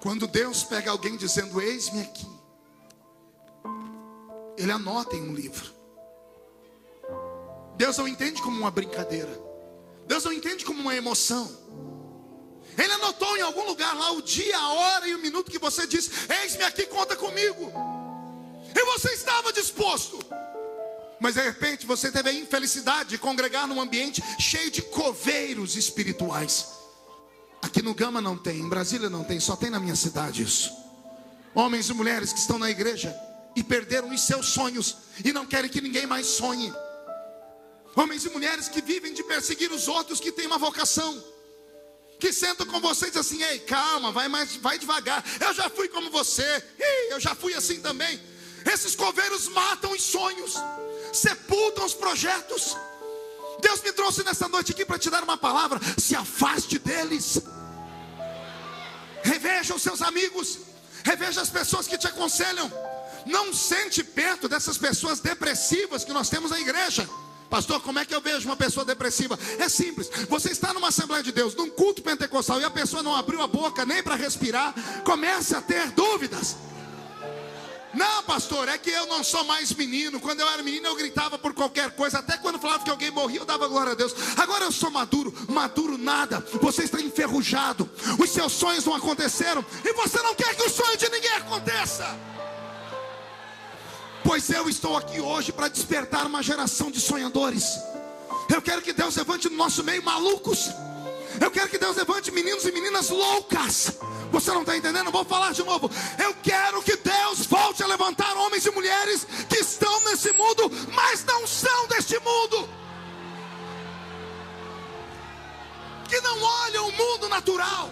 Quando Deus pega alguém dizendo, eis-me aqui, Ele anota em um livro. Deus não entende como uma brincadeira. Deus não entende como uma emoção. Ele anotou em algum lugar lá o dia, a hora e o minuto que você disse, eis-me aqui, conta comigo. E você estava disposto. Mas de repente você teve a infelicidade de congregar num ambiente cheio de coveiros espirituais. Aqui no Gama não tem, em Brasília não tem, só tem na minha cidade isso. Homens e mulheres que estão na igreja e perderam os seus sonhos e não querem que ninguém mais sonhe. Homens e mulheres que vivem de perseguir os outros que têm uma vocação. Que sentam com você e dizem assim, ei, calma, vai devagar. Eu já fui como você, eu já fui assim também. Esses coveiros matam os sonhos, sepultam os projetos. Deus me trouxe nessa noite aqui para te dar uma palavra. Se afaste deles. Reveja os seus amigos. Reveja as pessoas que te aconselham. Não sente perto dessas pessoas depressivas que nós temos na igreja. Pastor, como é que eu vejo uma pessoa depressiva? É simples, você está numa Assembleia de Deus, num culto pentecostal, e a pessoa não abriu a boca nem para respirar, comece a ter dúvidas. Não, pastor, é que eu não sou mais menino. Quando eu era menino eu gritava por qualquer coisa. Até quando falava que alguém morria eu dava glória a Deus. Agora eu sou maduro. Maduro nada. Você está enferrujado. Os seus sonhos não aconteceram. E você não quer que o sonho de ninguém aconteça. Pois eu estou aqui hoje para despertar uma geração de sonhadores. Eu quero que Deus levante no nosso meio malucos. Eu quero que Deus levante meninos e meninas loucas. Você não está entendendo? Vou falar de novo. Eu quero que Deus volte a levantar homens e mulheres que estão nesse mundo, mas não são deste mundo. Que não olham o mundo natural.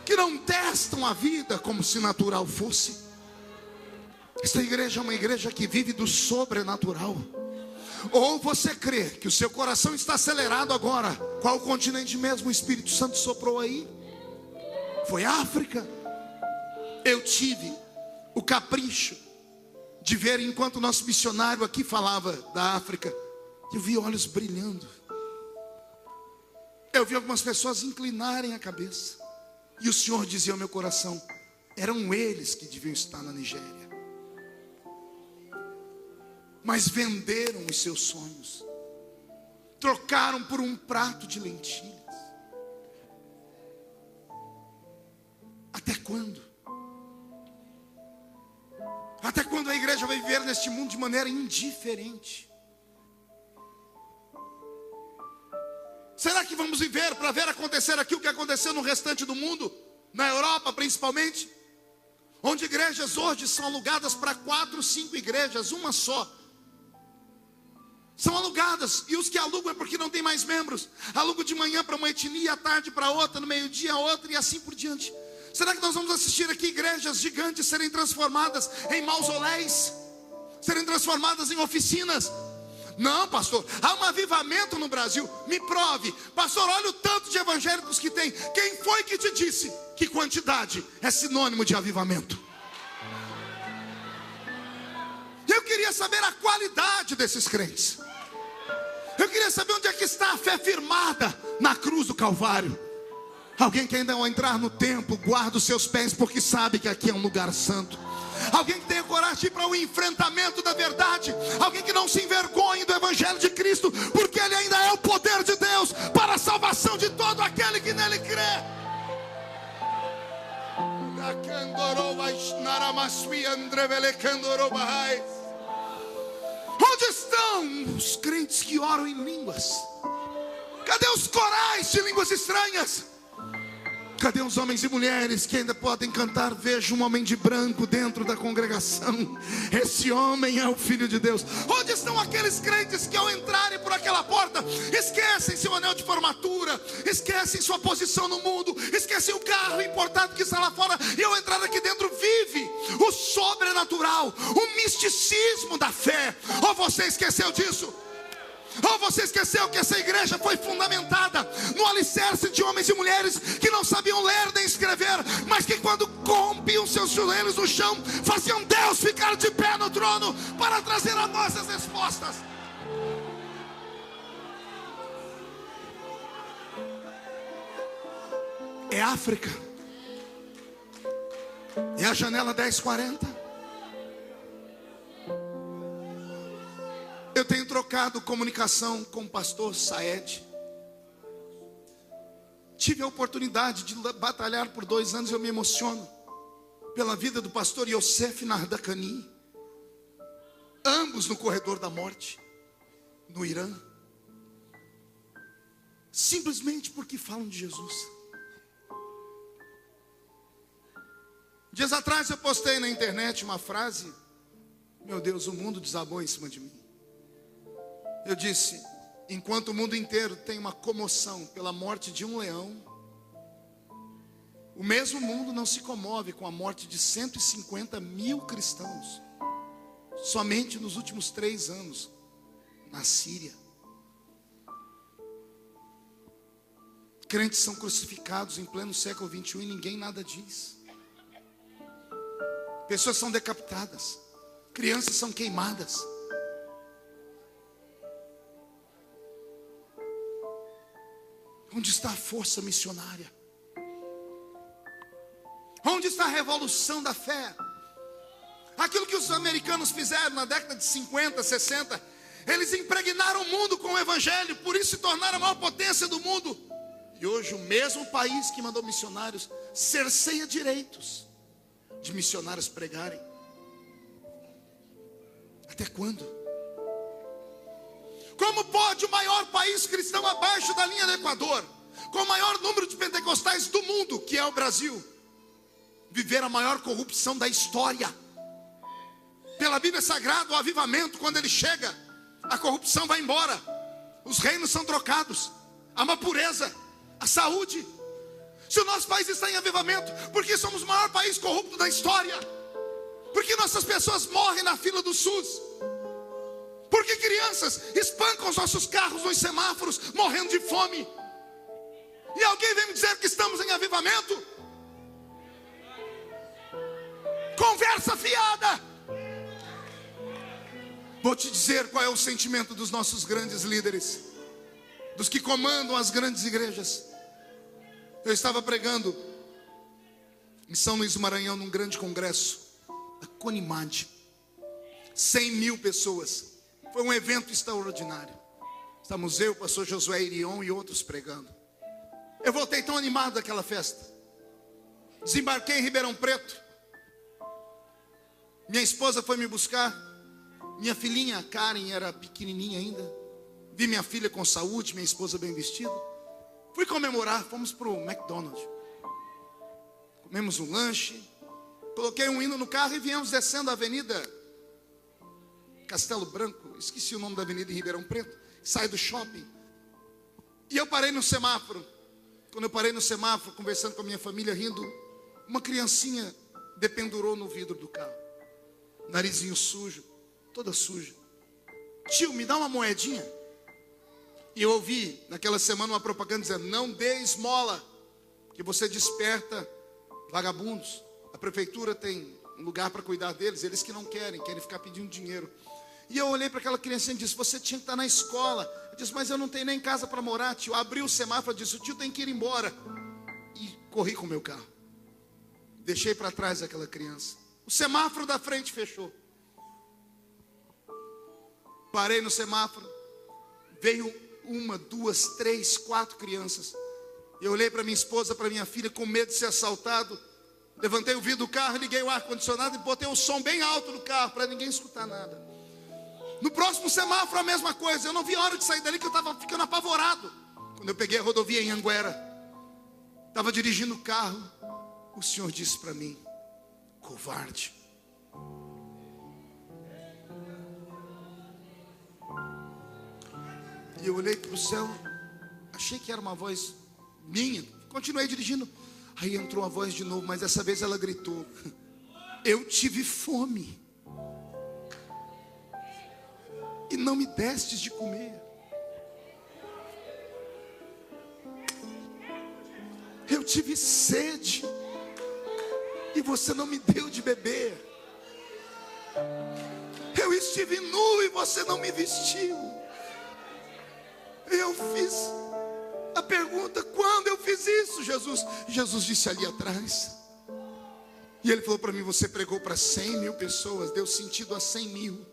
Que não testam a vida como se natural fosse. Esta igreja é uma igreja que vive do sobrenatural. Ou você crê que o seu coração está acelerado agora. Qual continente mesmo o Espírito Santo soprou aí? Foi África. Eu tive o capricho de ver, enquanto o nosso missionário aqui falava da África, eu vi olhos brilhando. Eu vi algumas pessoas inclinarem a cabeça. E o Senhor dizia ao meu coração, eram eles que deviam estar na Nigéria. Mas venderam os seus sonhos. Trocaram por um prato de lentilhas. Até quando? Até quando a igreja vai viver neste mundo de maneira indiferente? Será que vamos viver para ver acontecer aqui o que aconteceu no restante do mundo? Na Europa principalmente? Onde igrejas hoje são alugadas para 4, 5 igrejas, uma só. São alugadas, e os que alugam é porque não tem mais membros. Alugam de manhã para uma etnia, à tarde para outra, no meio-dia outra e assim por diante. Será que nós vamos assistir aqui igrejas gigantes serem transformadas em mausoléus? Serem transformadas em oficinas? Não, pastor, há um avivamento no Brasil. Me prove. Pastor, olha o tanto de evangélicos que tem. Quem foi que te disse que quantidade é sinônimo de avivamento? Eu queria saber a qualidade desses crentes. Eu queria saber onde é que está a fé firmada na cruz do Calvário. Alguém que ainda ao entrar no templo guarda os seus pés porque sabe que aqui é um lugar santo. Alguém que tenha coragem de ir para o enfrentamento da verdade. Alguém que não se envergonhe do Evangelho de Cristo, porque ele ainda é o poder de Deus para a salvação de todo aquele que nele crê. Onde estão os crentes que oram em línguas? Cadê os corais de línguas estranhas? Cadê os homens e mulheres que ainda podem cantar? Vejo um homem de branco dentro da congregação. Esse homem é o Filho de Deus. Onde estão aqueles crentes que ao entrarem por aquela porta esquecem seu anel de formatura, esquecem sua posição no mundo, esquecem o carro importado que está lá fora, e ao entrar aqui dentro vive o sobrenatural, o misticismo da fé? Ou você esqueceu disso? Ou você esqueceu que essa igreja foi fundamentada no alicerce de homens e mulheres que não sabiam ler nem escrever, mas que quando corrompiam seus joelhos no chão, faziam Deus ficar de pé no trono para trazer a nós as respostas? É África. É a janela 1040. Eu tenho trocado comunicação com o pastor Saed. Tive a oportunidade de batalhar por 2 anos. Eu me emociono pela vida do pastor Yosef Nardakani, ambos no corredor da morte, no Irã, simplesmente porque falam de Jesus. Dias atrás eu postei na internet uma frase, meu Deus, o mundo desabou em cima de mim. Eu disse: enquanto o mundo inteiro tem uma comoção pela morte de um leão, o mesmo mundo não se comove com a morte de 150 mil cristãos, somente nos últimos 3 anos, na Síria. Crentes são crucificados em pleno século 21 e ninguém nada diz. Pessoas são decapitadas, crianças são queimadas. Onde está a força missionária? Onde está a revolução da fé? Aquilo que os americanos fizeram na década de 50, 60, eles impregnaram o mundo com o evangelho, por isso se tornaram a maior potência do mundo. E hoje o mesmo país que mandou missionários cerceia direitos de missionários pregarem. Até quando? Como pode o maior país cristão abaixo da linha do Equador, com o maior número de pentecostais do mundo, que é o Brasil, viver a maior corrupção da história? Pela Bíblia Sagrada, o avivamento, quando ele chega, a corrupção vai embora, os reinos são trocados, há uma pureza, a saúde. Se o nosso país está em avivamento, porque somos o maior país corrupto da história, porque nossas pessoas morrem na fila do SUS, porque crianças espancam os nossos carros nos semáforos, morrendo de fome, e alguém vem me dizer que estamos em avivamento? Conversa fiada. Vou te dizer qual é o sentimento dos nossos grandes líderes, dos que comandam as grandes igrejas. Eu estava pregando em São Luís do Maranhão, num grande congresso, a Conimad, 100 mil pessoas. Foi um evento extraordinário. Estamos eu, o pastor Josué Irion e outros pregando. Eu voltei tão animado daquela festa. Desembarquei em Ribeirão Preto. Minha esposa foi me buscar. Minha filhinha Karen era pequenininha ainda. Vi minha filha com saúde, minha esposa bem vestida. Fui comemorar, fomos para o McDonald's. Comemos um lanche. Coloquei um hino no carro e viemos descendo a avenida Castelo Branco. Esqueci o nome da avenida em Ribeirão Preto. Saí do shopping. E eu parei no semáforo. Quando eu parei no semáforo, conversando com a minha família, rindo, uma criancinha dependurou no vidro do carro. Narizinho sujo, toda suja. Tio, me dá uma moedinha. E eu ouvi naquela semana uma propaganda dizendo: não dê esmola, que você desperta vagabundos. A prefeitura tem um lugar para cuidar deles, eles que não querem ficar pedindo dinheiro. E eu olhei para aquela criancinha e disse: você tinha que estar na escola. Eu disse: mas eu não tenho nem casa para morar, tio. Abri o semáforo e disse: o tio tem que ir embora. E corri com o meu carro. Deixei para trás aquela criança. O semáforo da frente fechou. Parei no semáforo. Veio 1, 2, 3, 4 crianças. Eu olhei para minha esposa, para minha filha, com medo de ser assaltado. Levantei o vidro do carro, liguei o ar-condicionado e botei o som bem alto no carro, para ninguém escutar nada. No próximo semáforo a mesma coisa. Eu não vi a hora de sair dali, que eu estava ficando apavorado. Quando eu peguei a rodovia em Anguera, estava dirigindo o carro, o Senhor disse para mim: covarde. E eu olhei para o céu, achei que era uma voz minha, continuei dirigindo. Aí entrou a voz de novo, mas dessa vez ela gritou: eu tive fome e não me destes de comer. Eu tive sede e você não me deu de beber. Eu estive nu e você não me vestiu. Eu fiz a pergunta: quando eu fiz fiz isso, Jesus. Jesus disse: ali atrás. E ele falou para mim: você pregou para 100 mil pessoas, deu sentido a 100 mil,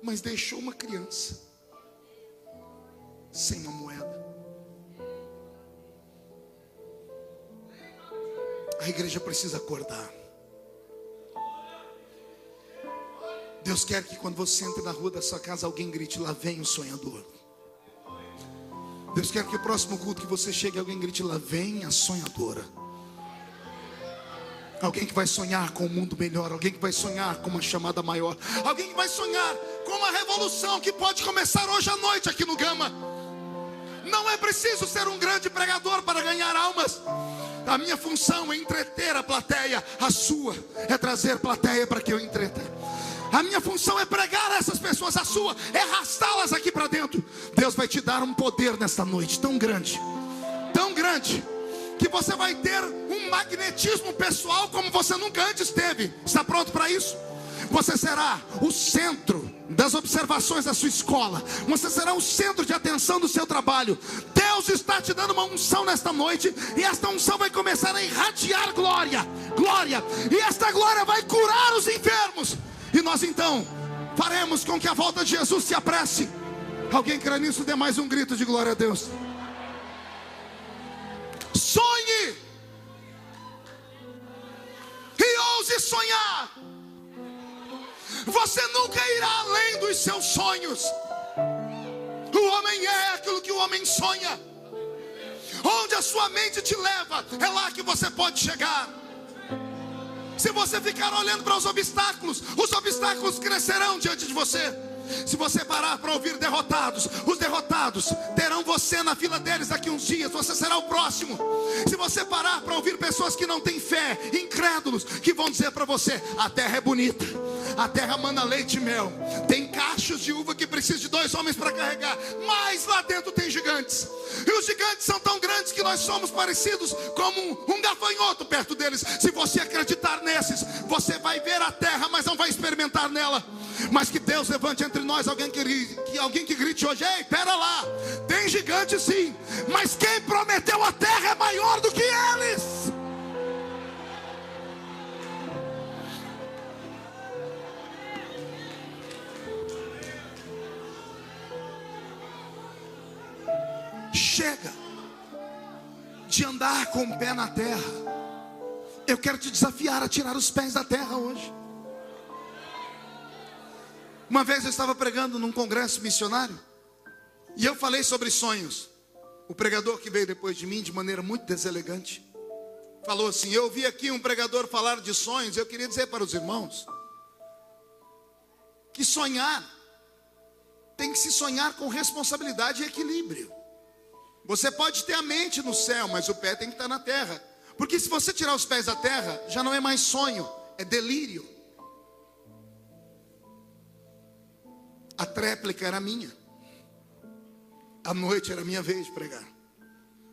mas deixou uma criança sem uma moeda. A igreja precisa acordar. Deus quer que quando você entra na rua da sua casa, alguém grite: lá vem o sonhador. Deus quer que o próximo culto que você chegue, alguém grite: lá vem a sonhadora. Alguém que vai sonhar com um mundo melhor, alguém que vai sonhar com uma chamada maior, alguém que vai sonhar com uma revolução que pode começar hoje à noite aqui no Gama. Não é preciso ser um grande pregador para ganhar almas. A minha função é entreter a plateia, a sua é trazer plateia para que eu entreta. A minha função é pregar a essas pessoas, a sua é arrastá-las aqui para dentro. Deus vai te dar um poder nesta noite tão grande, que você vai ter um magnetismo pessoal como você nunca antes teve. Está pronto para isso? Você será o centro das observações da sua escola. Você será o centro de atenção do seu trabalho. Deus está te dando uma unção nesta noite, e esta unção vai começar a irradiar glória. E esta glória vai curar os enfermos. E nós então faremos com que a volta de Jesus se apresse. Alguém crê nisso? Dê mais um grito de glória a Deus. Sonhe e ouse sonhar. Você nunca irá além dos seus sonhos. O homem é aquilo que o homem sonha. Onde a sua mente te leva, é lá que você pode chegar. Se você ficar olhando para os obstáculos crescerão diante de você. Se você parar para ouvir derrotados, os derrotados terão você na fila deles daqui uns dias. Você será o próximo. Se você parar para ouvir pessoas que não têm fé, incrédulos, que vão dizer para você: a terra é bonita, a terra manda leite e mel, tem cachos de uva que precisa de 2 homens para carregar, mas lá dentro tem gigantes. E os gigantes são tão grandes que nós somos parecidos como um gafanhoto perto deles. Se você acreditar nesses, você vai ver a terra, mas não vai experimentar nela. Mas que Deus levante entre nós alguém que grite hoje: ei, pera lá, tem gigante sim, mas quem prometeu a terra é maior do que eles. Chega de andar com o pé na terra. Eu quero te desafiar a tirar os pés da terra hoje. Uma vez eu estava pregando num congresso missionário, e eu falei sobre sonhos. O pregador que veio depois de mim, de maneira muito deselegante, falou assim: eu ouvi aqui um pregador falar de sonhos. Eu queria dizer para os irmãos que sonhar tem que se sonhar com responsabilidade e equilíbrio. Você pode ter a mente no céu, mas o pé tem que estar na terra. Porque se você tirar os pés da terra, já não é mais sonho, é delírio. A tréplica era minha. À noite era minha vez de pregar.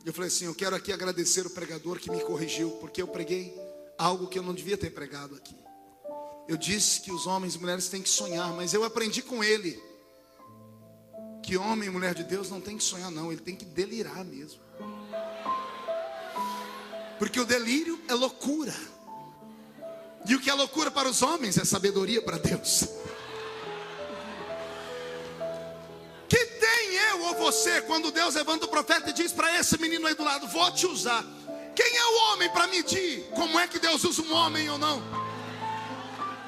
Eu falei assim: eu quero aqui agradecer o pregador que me corrigiu, porque eu preguei algo que eu não devia ter pregado aqui. Eu disse que os homens e mulheres têm que sonhar, mas eu aprendi com ele que homem e mulher de Deus não tem que sonhar não, ele tem que delirar mesmo. Porque o delírio é loucura. E o que é loucura para os homens é sabedoria para Deus. Que tem eu ou você quando Deus levanta o profeta e diz para esse menino aí do lado: vou te usar. Quem é o homem para medir como é que Deus usa um homem ou não?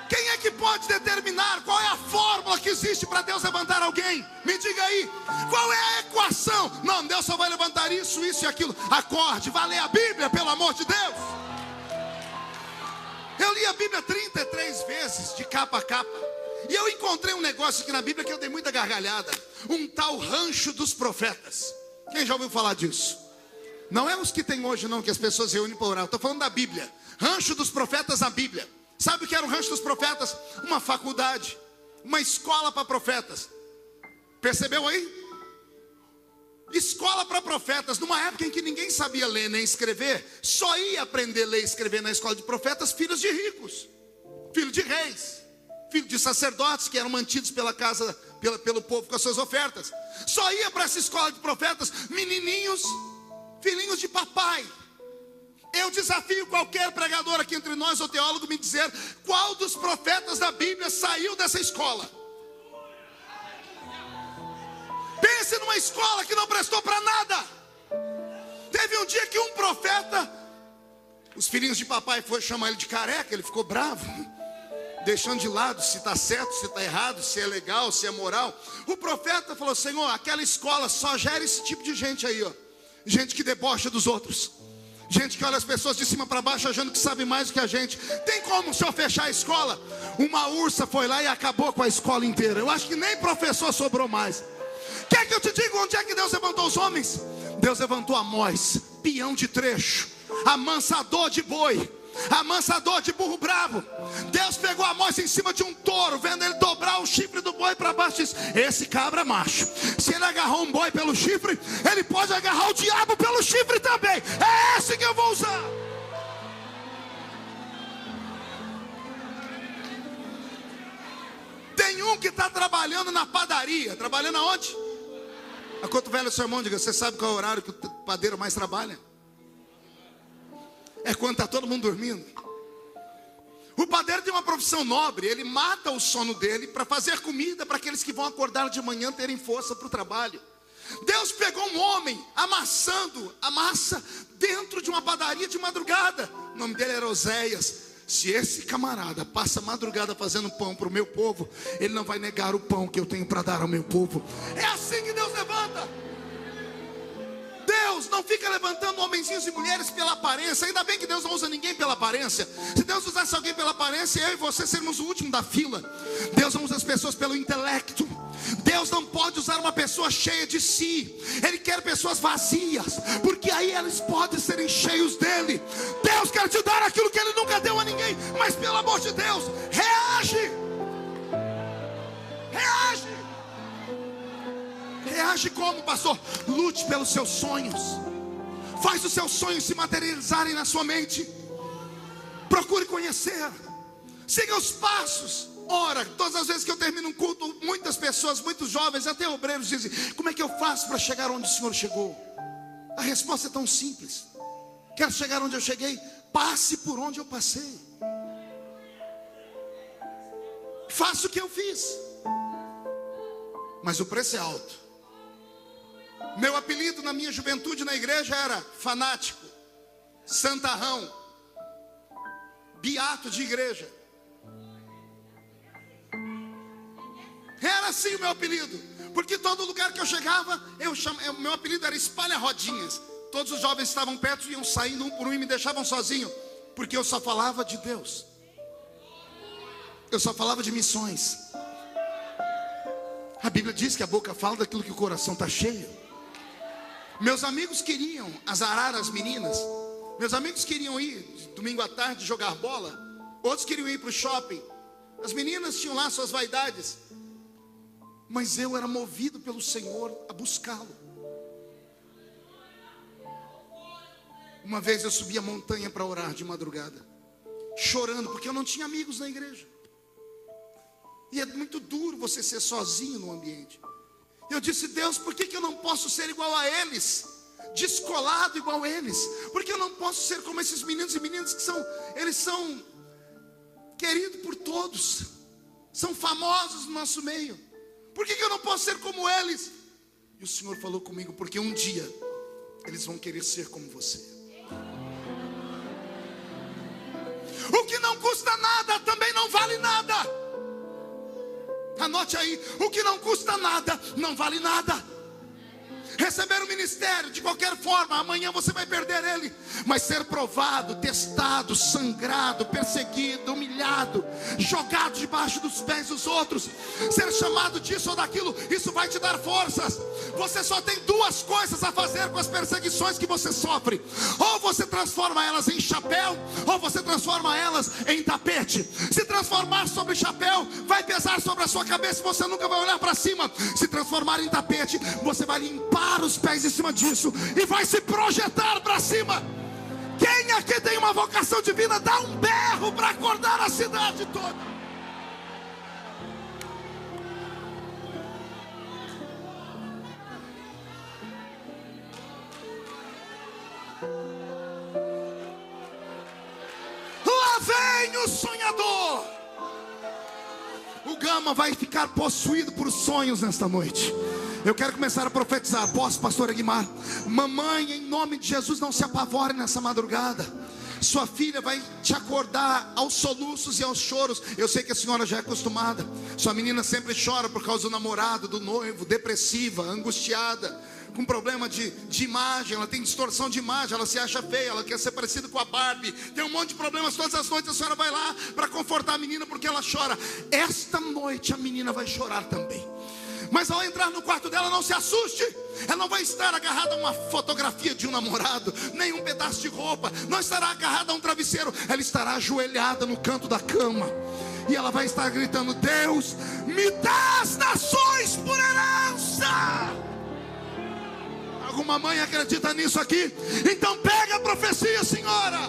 Quem é que pode determinar qual é a fórmula que existe para Deus levantar alguém? Me diga aí, qual é a equação? Não, Deus só vai levantar isso, isso e aquilo. Acorde, vá ler a Bíblia, pelo amor de Deus. Eu li a Bíblia 33 vezes, de capa a capa. E eu encontrei um negócio aqui na Bíblia que eu dei muita gargalhada. Um tal rancho dos profetas. Quem já ouviu falar disso? Não é os que tem hoje não, que as pessoas reúnem para orar. Eu estou falando da Bíblia. Rancho dos profetas na Bíblia. Sabe o que era o rancho dos profetas? Uma faculdade, uma escola para profetas. Percebeu aí? Escola para profetas. Numa época em que ninguém sabia ler nem escrever, só ia aprender a ler e escrever na escola de profetas filhos de ricos, filhos de reis, filhos de sacerdotes que eram mantidos pela casa, pelo povo com as suas ofertas. Só ia para essa escola de profetas menininhos, filhinhos de papai, eu desafio qualquer pregador aqui entre nós ou teólogo me dizer qual dos profetas da Bíblia saiu dessa escola. Pense numa escola que não prestou para nada. Teve um dia que um profeta, os filhinhos de papai foram chamar ele de careca, ele ficou bravo, deixando de lado se está certo, se está errado, se é legal, se é moral. O profeta falou: Senhor, aquela escola só gera esse tipo de gente aí, ó. Gente que debocha dos outros, gente que olha as pessoas de cima para baixo achando que sabe mais do que a gente. Tem como o senhor fechar a escola? Uma ursa foi lá e acabou com a escola inteira. Eu acho que nem professor sobrou mais. Quer que eu te diga onde é que Deus levantou os homens? Deus levantou Amós, peão de trecho, amansador de boi, amansador de burro bravo. Deus pegou Amós em cima de um touro, vendo ele dobrar o chifre do boi para baixo, disse: esse cabra é macho. Se ele agarrou um boi pelo chifre, ele pode agarrar o diabo pelo chifre também. É esse que eu vou usar. Tem um que está trabalhando na padaria. Trabalhando aonde? A quanto velho o seu irmão, diga: você sabe qual é o horário que o padeiro mais trabalha? É quando está todo mundo dormindo. O padeiro tem uma profissão nobre. Ele mata o sono dele para fazer comida para aqueles que vão acordar de manhã terem força para o trabalho. Deus pegou um homem amassando a massa dentro de uma padaria de madrugada. O nome dele era Oséias. Se esse camarada passa a madrugada fazendo pão para o meu povo, ele não vai negar o pão que eu tenho para dar ao meu povo. É assim que Deus levanta. Deus não fica levantando homenzinhos e mulheres pela aparência. Ainda bem que Deus não usa ninguém pela aparência. Se Deus usasse alguém pela aparência, eu e você seríamos o último da fila. Deus não usa as pessoas pelo intelecto. Deus não pode usar uma pessoa cheia de si. Ele quer pessoas vazias, porque aí eles podem serem cheios dele. Deus quer te dar aquilo que ele nunca deu a ninguém. Mas pelo amor de Deus, reage. Reage. Reage como, pastor? Lute pelos seus sonhos. Faz os seus sonhos se materializarem na sua mente. Procure conhecer. Siga os passos. Ora, todas as vezes que eu termino um culto, muitas pessoas, muitos jovens, até obreiros dizem: como é que eu faço para chegar onde o Senhor chegou? A resposta é tão simples: quer chegar onde eu cheguei? Passe por onde eu passei. Faça o que eu fiz. Mas o preço é alto. Meu apelido na minha juventude na igreja era fanático, santarrão, beato de igreja. Era assim o meu apelido, porque todo lugar que eu chegava, meu apelido era espalha-rodinhas. Todos os jovens estavam perto, iam saindo um por um e me deixavam sozinho, porque eu só falava de Deus. Eu só falava de missões. A Bíblia diz que a boca fala daquilo que o coração está cheio. Meus amigos queriam azarar as meninas. Meus amigos queriam ir domingo à tarde jogar bola. Outros queriam ir para o shopping. As meninas tinham lá suas vaidades. Mas eu era movido pelo Senhor a buscá-lo. Uma vez eu subi a montanha para orar de madrugada, chorando porque eu não tinha amigos na igreja. E é muito duro você ser sozinho no ambiente. Eu disse: Deus, por que eu não posso ser igual a eles? Descolado igual a eles? Porque eu não posso ser como esses meninos e meninas que eles são queridos por todos, são famosos no nosso meio. Por que eu não posso ser como eles? E o Senhor falou comigo: porque um dia eles vão querer ser como você. O que não custa nada também não vale nada. Anote aí: o que não custa nada não vale nada. Receber o ministério de qualquer forma, amanhã você vai perder ele. Mas ser provado, testado, sangrado, perseguido, humilhado, jogado debaixo dos pés dos outros, ser chamado disso ou daquilo, isso vai te dar forças. Você só tem duas coisas a fazer com as perseguições que você sofre: ou você transforma elas em chapéu, ou você transforma elas em tapete. Se transformar sobre chapéu, vai pesar sobre a sua cabeça e você nunca vai olhar para cima. Se transformar em tapete, você vai limpar os pés em cima disso e vai se projetar para cima. Quem aqui tem uma vocação divina, dá um berro para acordar a cidade toda. alma vai ficar possuído por sonhos nesta noite. Eu quero começar a profetizar. Posso, pastor Aguimar? Mamãe, em nome de Jesus, não se apavore nessa madrugada. Sua filha vai te acordar aos soluços e aos choros. Eu sei que a senhora já é acostumada. Sua menina sempre chora por causa do namorado, do noivo, depressiva, angustiada, com problema de imagem. Ela tem distorção de imagem, ela se acha feia, ela quer ser parecida com a Barbie. Tem um monte de problemas. Todas as noites a senhora vai lá para confortar a menina porque ela chora. Esta noite a menina vai chorar também. Mas ao entrar no quarto dela, não se assuste. Ela não vai estar agarrada a uma fotografia de um namorado, nem um pedaço de roupa. Não estará agarrada a um travesseiro. Ela estará ajoelhada no canto da cama. E ela vai estar gritando: Deus, me dá as nações por herança. Alguma mãe acredita nisso aqui? Então pega a profecia, senhora.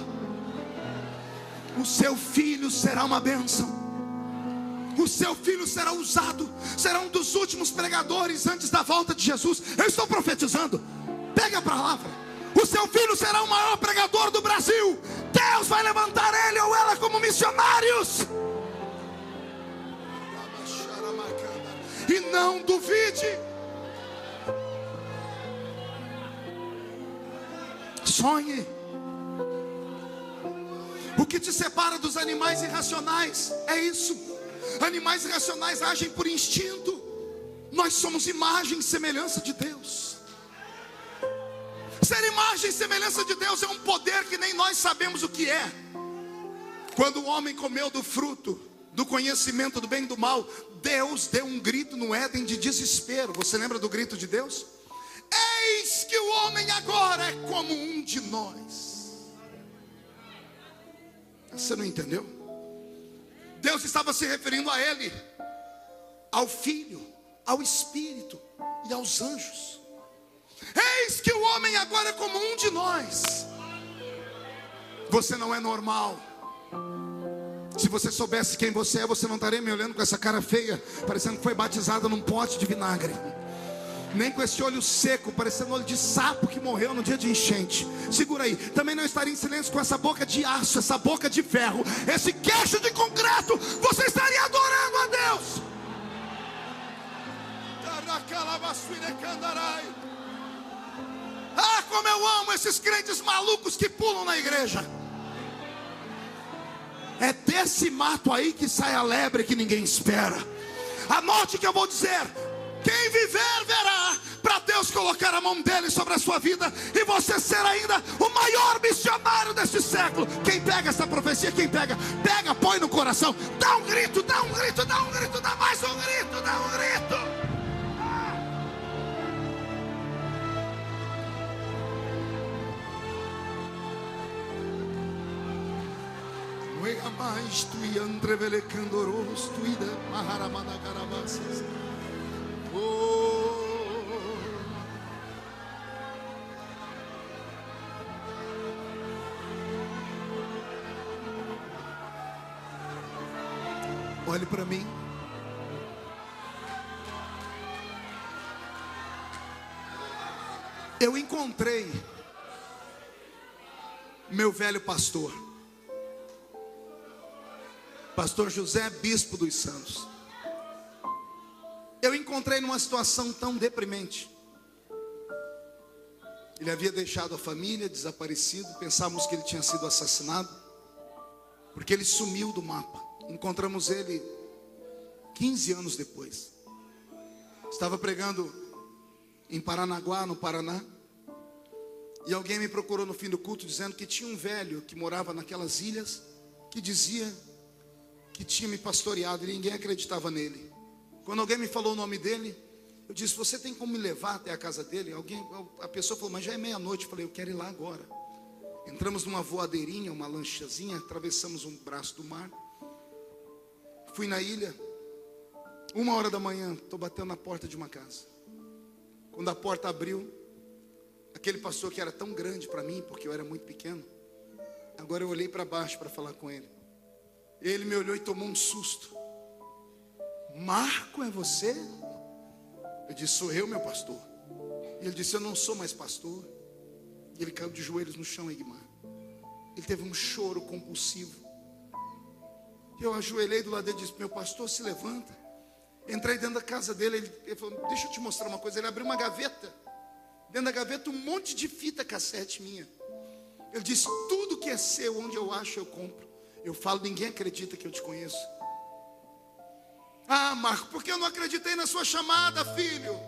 O seu filho será uma bênção. O seu filho será usado, será um dos últimos pregadores antes da volta de Jesus. Eu estou profetizando. Pega a palavra. O seu filho será o maior pregador do Brasil. Deus vai levantar ele ou ela como missionários. E não duvide. Sonhe. O que te separa dos animais irracionais é isso. Animais irracionais agem por instinto. Nós somos imagem e semelhança de Deus. Ser imagem e semelhança de Deus é um poder que nem nós sabemos o que é. Quando o homem comeu do fruto do conhecimento do bem e do mal, Deus deu um grito no Éden de desespero. Você lembra do grito de Deus? Eis que o homem agora é como um de nós. Você não entendeu? Deus estava se referindo a ele, ao Filho, ao Espírito e aos anjos. Eis que o homem agora é como um de nós. Você não é normal. Se você soubesse quem você é, você não estaria me olhando com essa cara feia, parecendo que foi batizada num pote de vinagre. Nem com esse olho seco, parecendo olho de sapo que morreu no dia de enchente. Segura aí. Também não estaria em silêncio com essa boca de aço, essa boca de ferro, esse queixo de concreto. Você estaria adorando a Deus. Ah, como eu amo esses crentes malucos que pulam na igreja. É desse mato aí que sai a lebre que ninguém espera. Anote o que eu vou dizer. Quem viver verá, para Deus colocar a mão dele sobre a sua vida e você ser ainda o maior missionário deste século. Quem pega essa profecia, quem pega, põe no coração. Dá um grito, dá um grito, dá um grito, dá mais um grito, dá um grito. Nuega mais tu e andrevele candoros tu ida maharamana caravassas. Olhe para mim. Eu encontrei meu velho pastor, pastor José, bispo dos Santos. Eu encontrei numa situação tão deprimente. Ele havia deixado a família, desaparecido. Pensávamos que ele tinha sido assassinado, porque ele sumiu do mapa. Encontramos ele 15 anos depois. Estava pregando em Paranaguá, no Paraná, e alguém me procurou no fim do culto dizendo que tinha um velho que morava naquelas ilhas, que dizia que tinha me pastoreado, e ninguém acreditava nele. Quando alguém me falou o nome dele, eu disse: você tem como me levar até a casa dele? A pessoa falou: mas já é meia-noite. Eu falei: eu quero ir lá agora. Entramos numa voadeirinha, uma lanchazinha, atravessamos um braço do mar. Fui na ilha, 1h da manhã, estou batendo na porta de uma casa. Quando a porta abriu, aquele pastor que era tão grande para mim, porque eu era muito pequeno, agora eu olhei para baixo para falar com ele. Ele me olhou e tomou um susto. Marco, é você? Eu disse: sou eu, meu pastor. E ele disse: eu não sou mais pastor. E ele caiu de joelhos no chão, Egmar. Ele teve um choro compulsivo. Eu ajoelhei do lado dele e disse: meu pastor, se levanta. Entrei dentro da casa dele, ele falou, deixa eu te mostrar uma coisa. Ele abriu uma gaveta, dentro da gaveta um monte de fita cassete minha. Ele disse, tudo que é seu, onde eu acho, eu compro. Eu falo, ninguém acredita que eu te conheço. Ah, Marco, por que eu não acreditei na sua chamada, filho?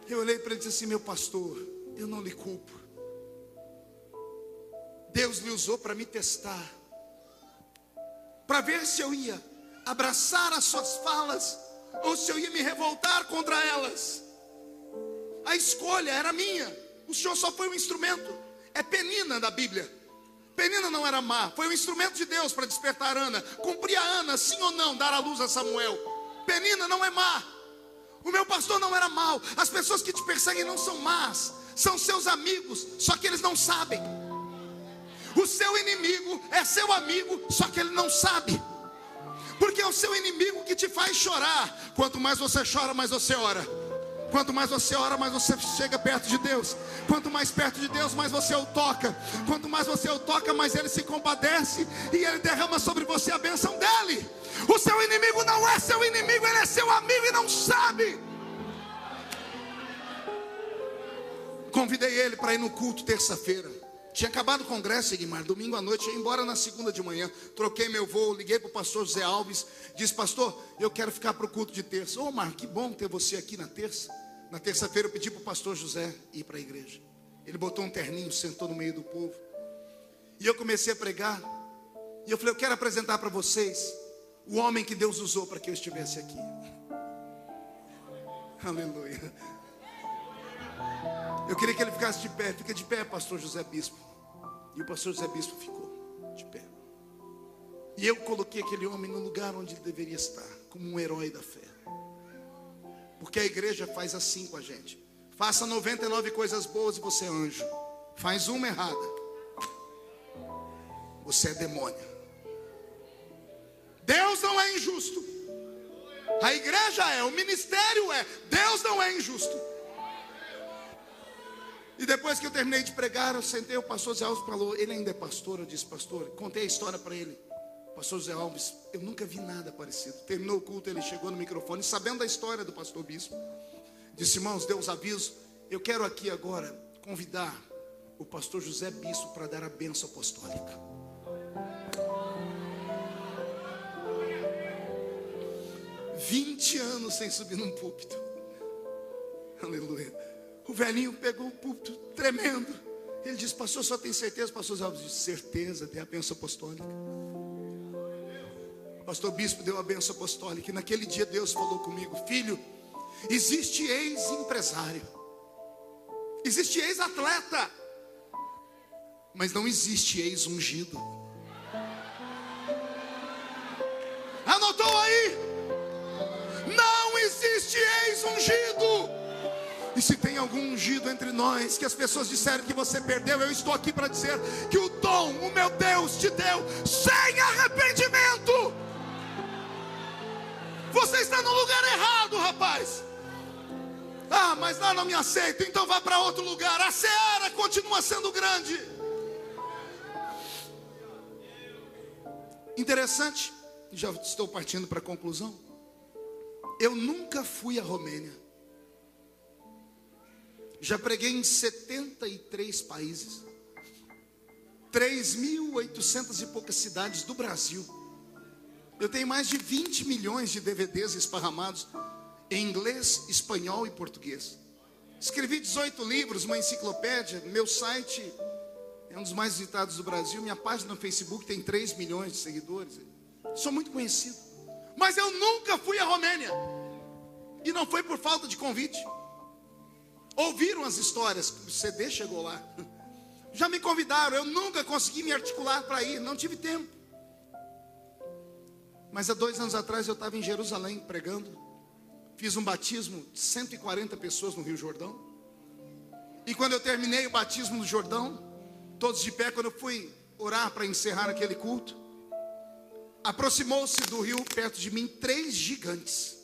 Eu olhei para ele e disse assim, meu pastor, eu não lhe culpo. Deus lhe usou para me testar, para ver se eu ia abraçar as suas falas ou se eu ia me revoltar contra elas. A escolha era minha. O Senhor só foi um instrumento. É Penina da Bíblia. Penina não era má, foi um instrumento de Deus para despertar Ana. Cumpria Ana, sim ou não, dar a luz a Samuel. Penina não é má. O meu pastor não era mau. As pessoas que te perseguem não são más, são seus amigos, só que eles não sabem. O seu inimigo é seu amigo, só que ele não sabe. Porque é o seu inimigo que te faz chorar. Quanto mais você chora, mais você ora. Quanto mais você ora, mais você chega perto de Deus. Quanto mais perto de Deus, mais você o toca. Quanto mais você o toca, mais ele se compadece e ele derrama sobre você a bênção dele. O seu inimigo não é seu inimigo, ele é seu amigo e não sabe. Convidei ele para ir no culto terça-feira. Tinha acabado o congresso, Sigmar, domingo à noite, eu ia embora na segunda de manhã. Troquei meu voo, liguei para o pastor José Alves. Disse, pastor, eu quero ficar para o culto de terça. Ô, Mar, que bom ter você aqui na terça. Na terça-feira eu pedi para o pastor José ir para a igreja. Ele botou um terninho, sentou no meio do povo. E eu comecei a pregar. E eu falei, eu quero apresentar para vocês o homem que Deus usou para que eu estivesse aqui. Aleluia. Eu queria que ele ficasse de pé. Fica de pé, pastor José Bispo. E o pastor José Bispo ficou de pé. E eu coloquei aquele homem no lugar onde ele deveria estar, como um herói da fé. Porque a igreja faz assim com a gente. Faça 99 coisas boas e você é anjo. Faz uma errada, você é demônio. Deus não é injusto. A igreja é, o ministério é. Deus não é injusto. E depois que eu terminei de pregar, eu sentei, o pastor José Alves falou, ele ainda é pastor? Eu disse, pastor, contei a história para ele. Pastor José Alves, eu nunca vi nada parecido. Terminou o culto, ele chegou no microfone, sabendo da história do pastor Bispo. Disse, irmãos, Deus aviso, eu quero aqui agora convidar o pastor José Bispo para dar a bênção apostólica. Anos sem subir num púlpito. Aleluia. O velhinho pegou o púlpito tremendo. Ele disse, pastor, só tem certeza? Pastor José Alves disse, certeza, dê a bênção apostólica. Pastor Bispo deu a bênção apostólica. E naquele dia Deus falou comigo, filho, existe ex-empresário, existe ex-atleta, mas não existe ex-ungido. Anotou aí? Não existe ex-ungido. E se tem algum ungido entre nós, que as pessoas disseram que você perdeu, eu estou aqui para dizer que o dom, o meu Deus te deu sem arrependimento. Você está no lugar errado, rapaz. Ah, mas lá não me aceito, então vá para outro lugar. A seara continua sendo grande. Interessante, já estou partindo para a conclusão. Eu nunca fui à Romênia. Já preguei em 73 países, 3.800 e poucas cidades do Brasil. Eu tenho mais de 20 milhões de DVDs esparramados em inglês, espanhol e português. Escrevi 18 livros, uma enciclopédia. Meu site é um dos mais visitados do Brasil. Minha página no Facebook tem 3 milhões de seguidores. Sou muito conhecido. Mas eu nunca fui à Romênia. E não foi por falta de convite. Ouviram as histórias, o CD chegou lá. Já me convidaram, eu nunca consegui me articular para ir, não tive tempo. Mas há 2 anos atrás eu estava em Jerusalém pregando. Fiz um batismo de 140 pessoas no Rio Jordão. E quando eu terminei o batismo no Jordão, todos de pé, quando eu fui orar para encerrar aquele culto, aproximou-se do rio perto de mim 3 gigantes.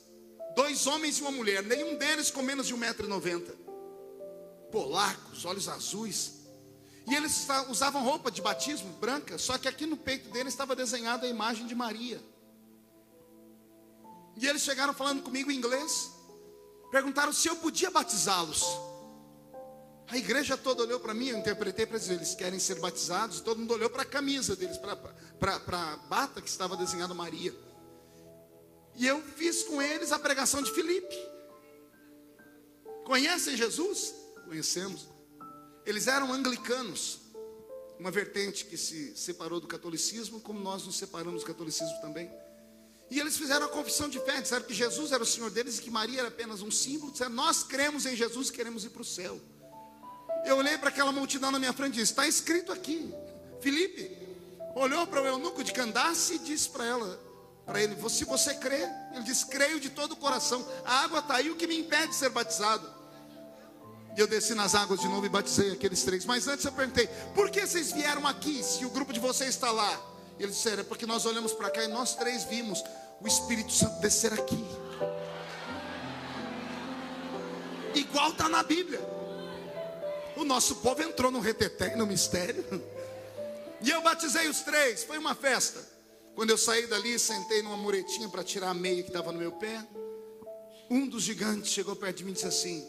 2 homens e uma mulher, nenhum deles com menos de 1,90 m. Polacos, olhos azuis. E eles usavam roupa de batismo branca, só que aqui no peito deles estava desenhada a imagem de Maria. E eles chegaram falando comigo em inglês, perguntaram se eu podia batizá-los. A igreja toda olhou para mim, eu interpretei para eles querem ser batizados. Todo mundo olhou para a camisa deles, para a bata que estava desenhada Maria. E eu fiz com eles a pregação de Filipe. Conhecem Jesus? Conhecemos. Eles eram anglicanos, uma vertente que se separou do catolicismo, como nós nos separamos do catolicismo também. E eles fizeram a confissão de fé, disseram que Jesus era o Senhor deles e que Maria era apenas um símbolo. Disseram, nós cremos em Jesus e queremos ir para o céu. Eu olhei para aquela multidão na minha frente e disse, está escrito aqui. Filipe olhou para o eunuco de Candace e disse para ele, se você crê, ele disse, creio de todo o coração. A água está aí, o que me impede de ser batizado? E eu desci nas águas de novo e batizei aqueles 3. Mas antes eu perguntei, por que vocês vieram aqui se o grupo de vocês está lá? E eles disseram, é porque nós olhamos para cá e nós 3 vimos o Espírito Santo descer aqui. Igual está na Bíblia. O nosso povo entrou no reteté, no mistério. E eu batizei os 3, foi uma festa. Quando eu saí dali, sentei numa muretinha para tirar a meia que estava no meu pé. Um dos gigantes chegou perto de mim e disse assim,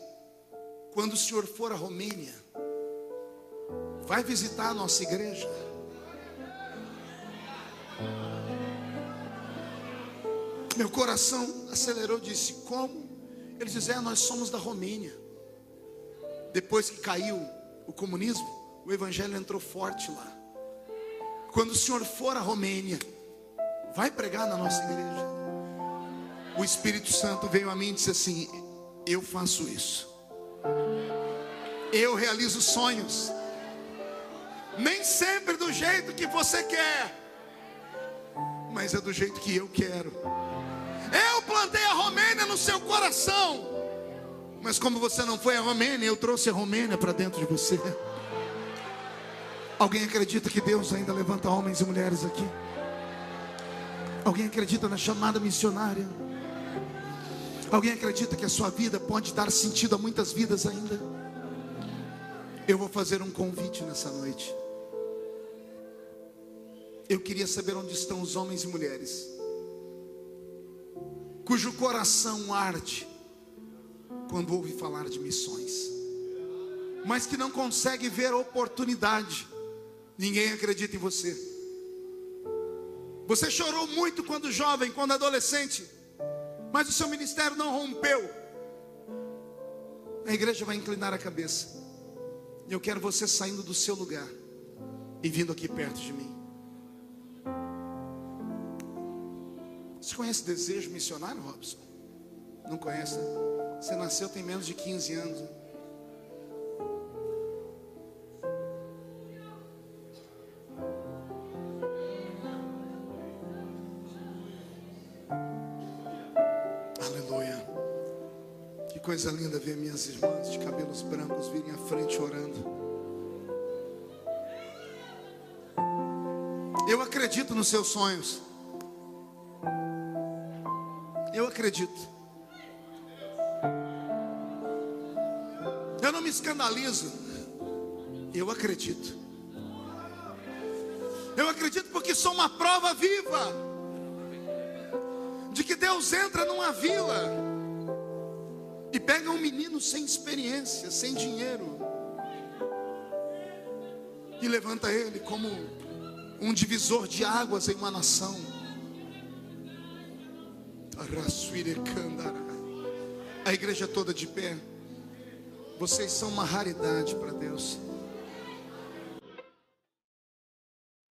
quando o senhor for à Romênia, vai visitar a nossa igreja? Meu coração acelerou e disse, como? Ele disse, nós somos da Romênia. Depois que caiu o comunismo, o evangelho entrou forte lá. Quando o senhor for à Romênia, vai pregar na nossa igreja. O Espírito Santo veio a mim e disse assim, eu faço isso. Eu realizo sonhos. Nem sempre do jeito que você quer, mas é do jeito que eu quero. Eu plantei a Romênia no seu coração, mas como você não foi à Romênia, eu trouxe a Romênia para dentro de você. Alguém acredita que Deus ainda levanta homens e mulheres aqui? Alguém acredita na chamada missionária? Alguém acredita que a sua vida pode dar sentido a muitas vidas ainda? Eu vou fazer um convite nessa noite. Eu queria saber onde estão os homens e mulheres cujo coração arde quando ouve falar de missões, mas que não consegue ver oportunidade. Ninguém acredita em você. Você chorou muito quando jovem, quando adolescente, mas o seu ministério não rompeu. A igreja vai inclinar a cabeça, e eu quero você saindo do seu lugar e vindo aqui perto de mim. Você conhece Desejo Missionário, Robson? Não conhece, né? Você nasceu tem menos de 15 anos, né? Aleluia. Que coisa linda ver minhas irmãs de cabelos brancos virem à frente orando. Eu acredito nos seus sonhos. Eu acredito. Eu não me escandalizo. Eu acredito. Eu acredito porque sou uma prova viva de que Deus entra numa vila e pega um menino sem experiência, sem dinheiro, e levanta ele como um divisor de águas em uma nação. A igreja toda de pé. Vocês são uma raridade para Deus.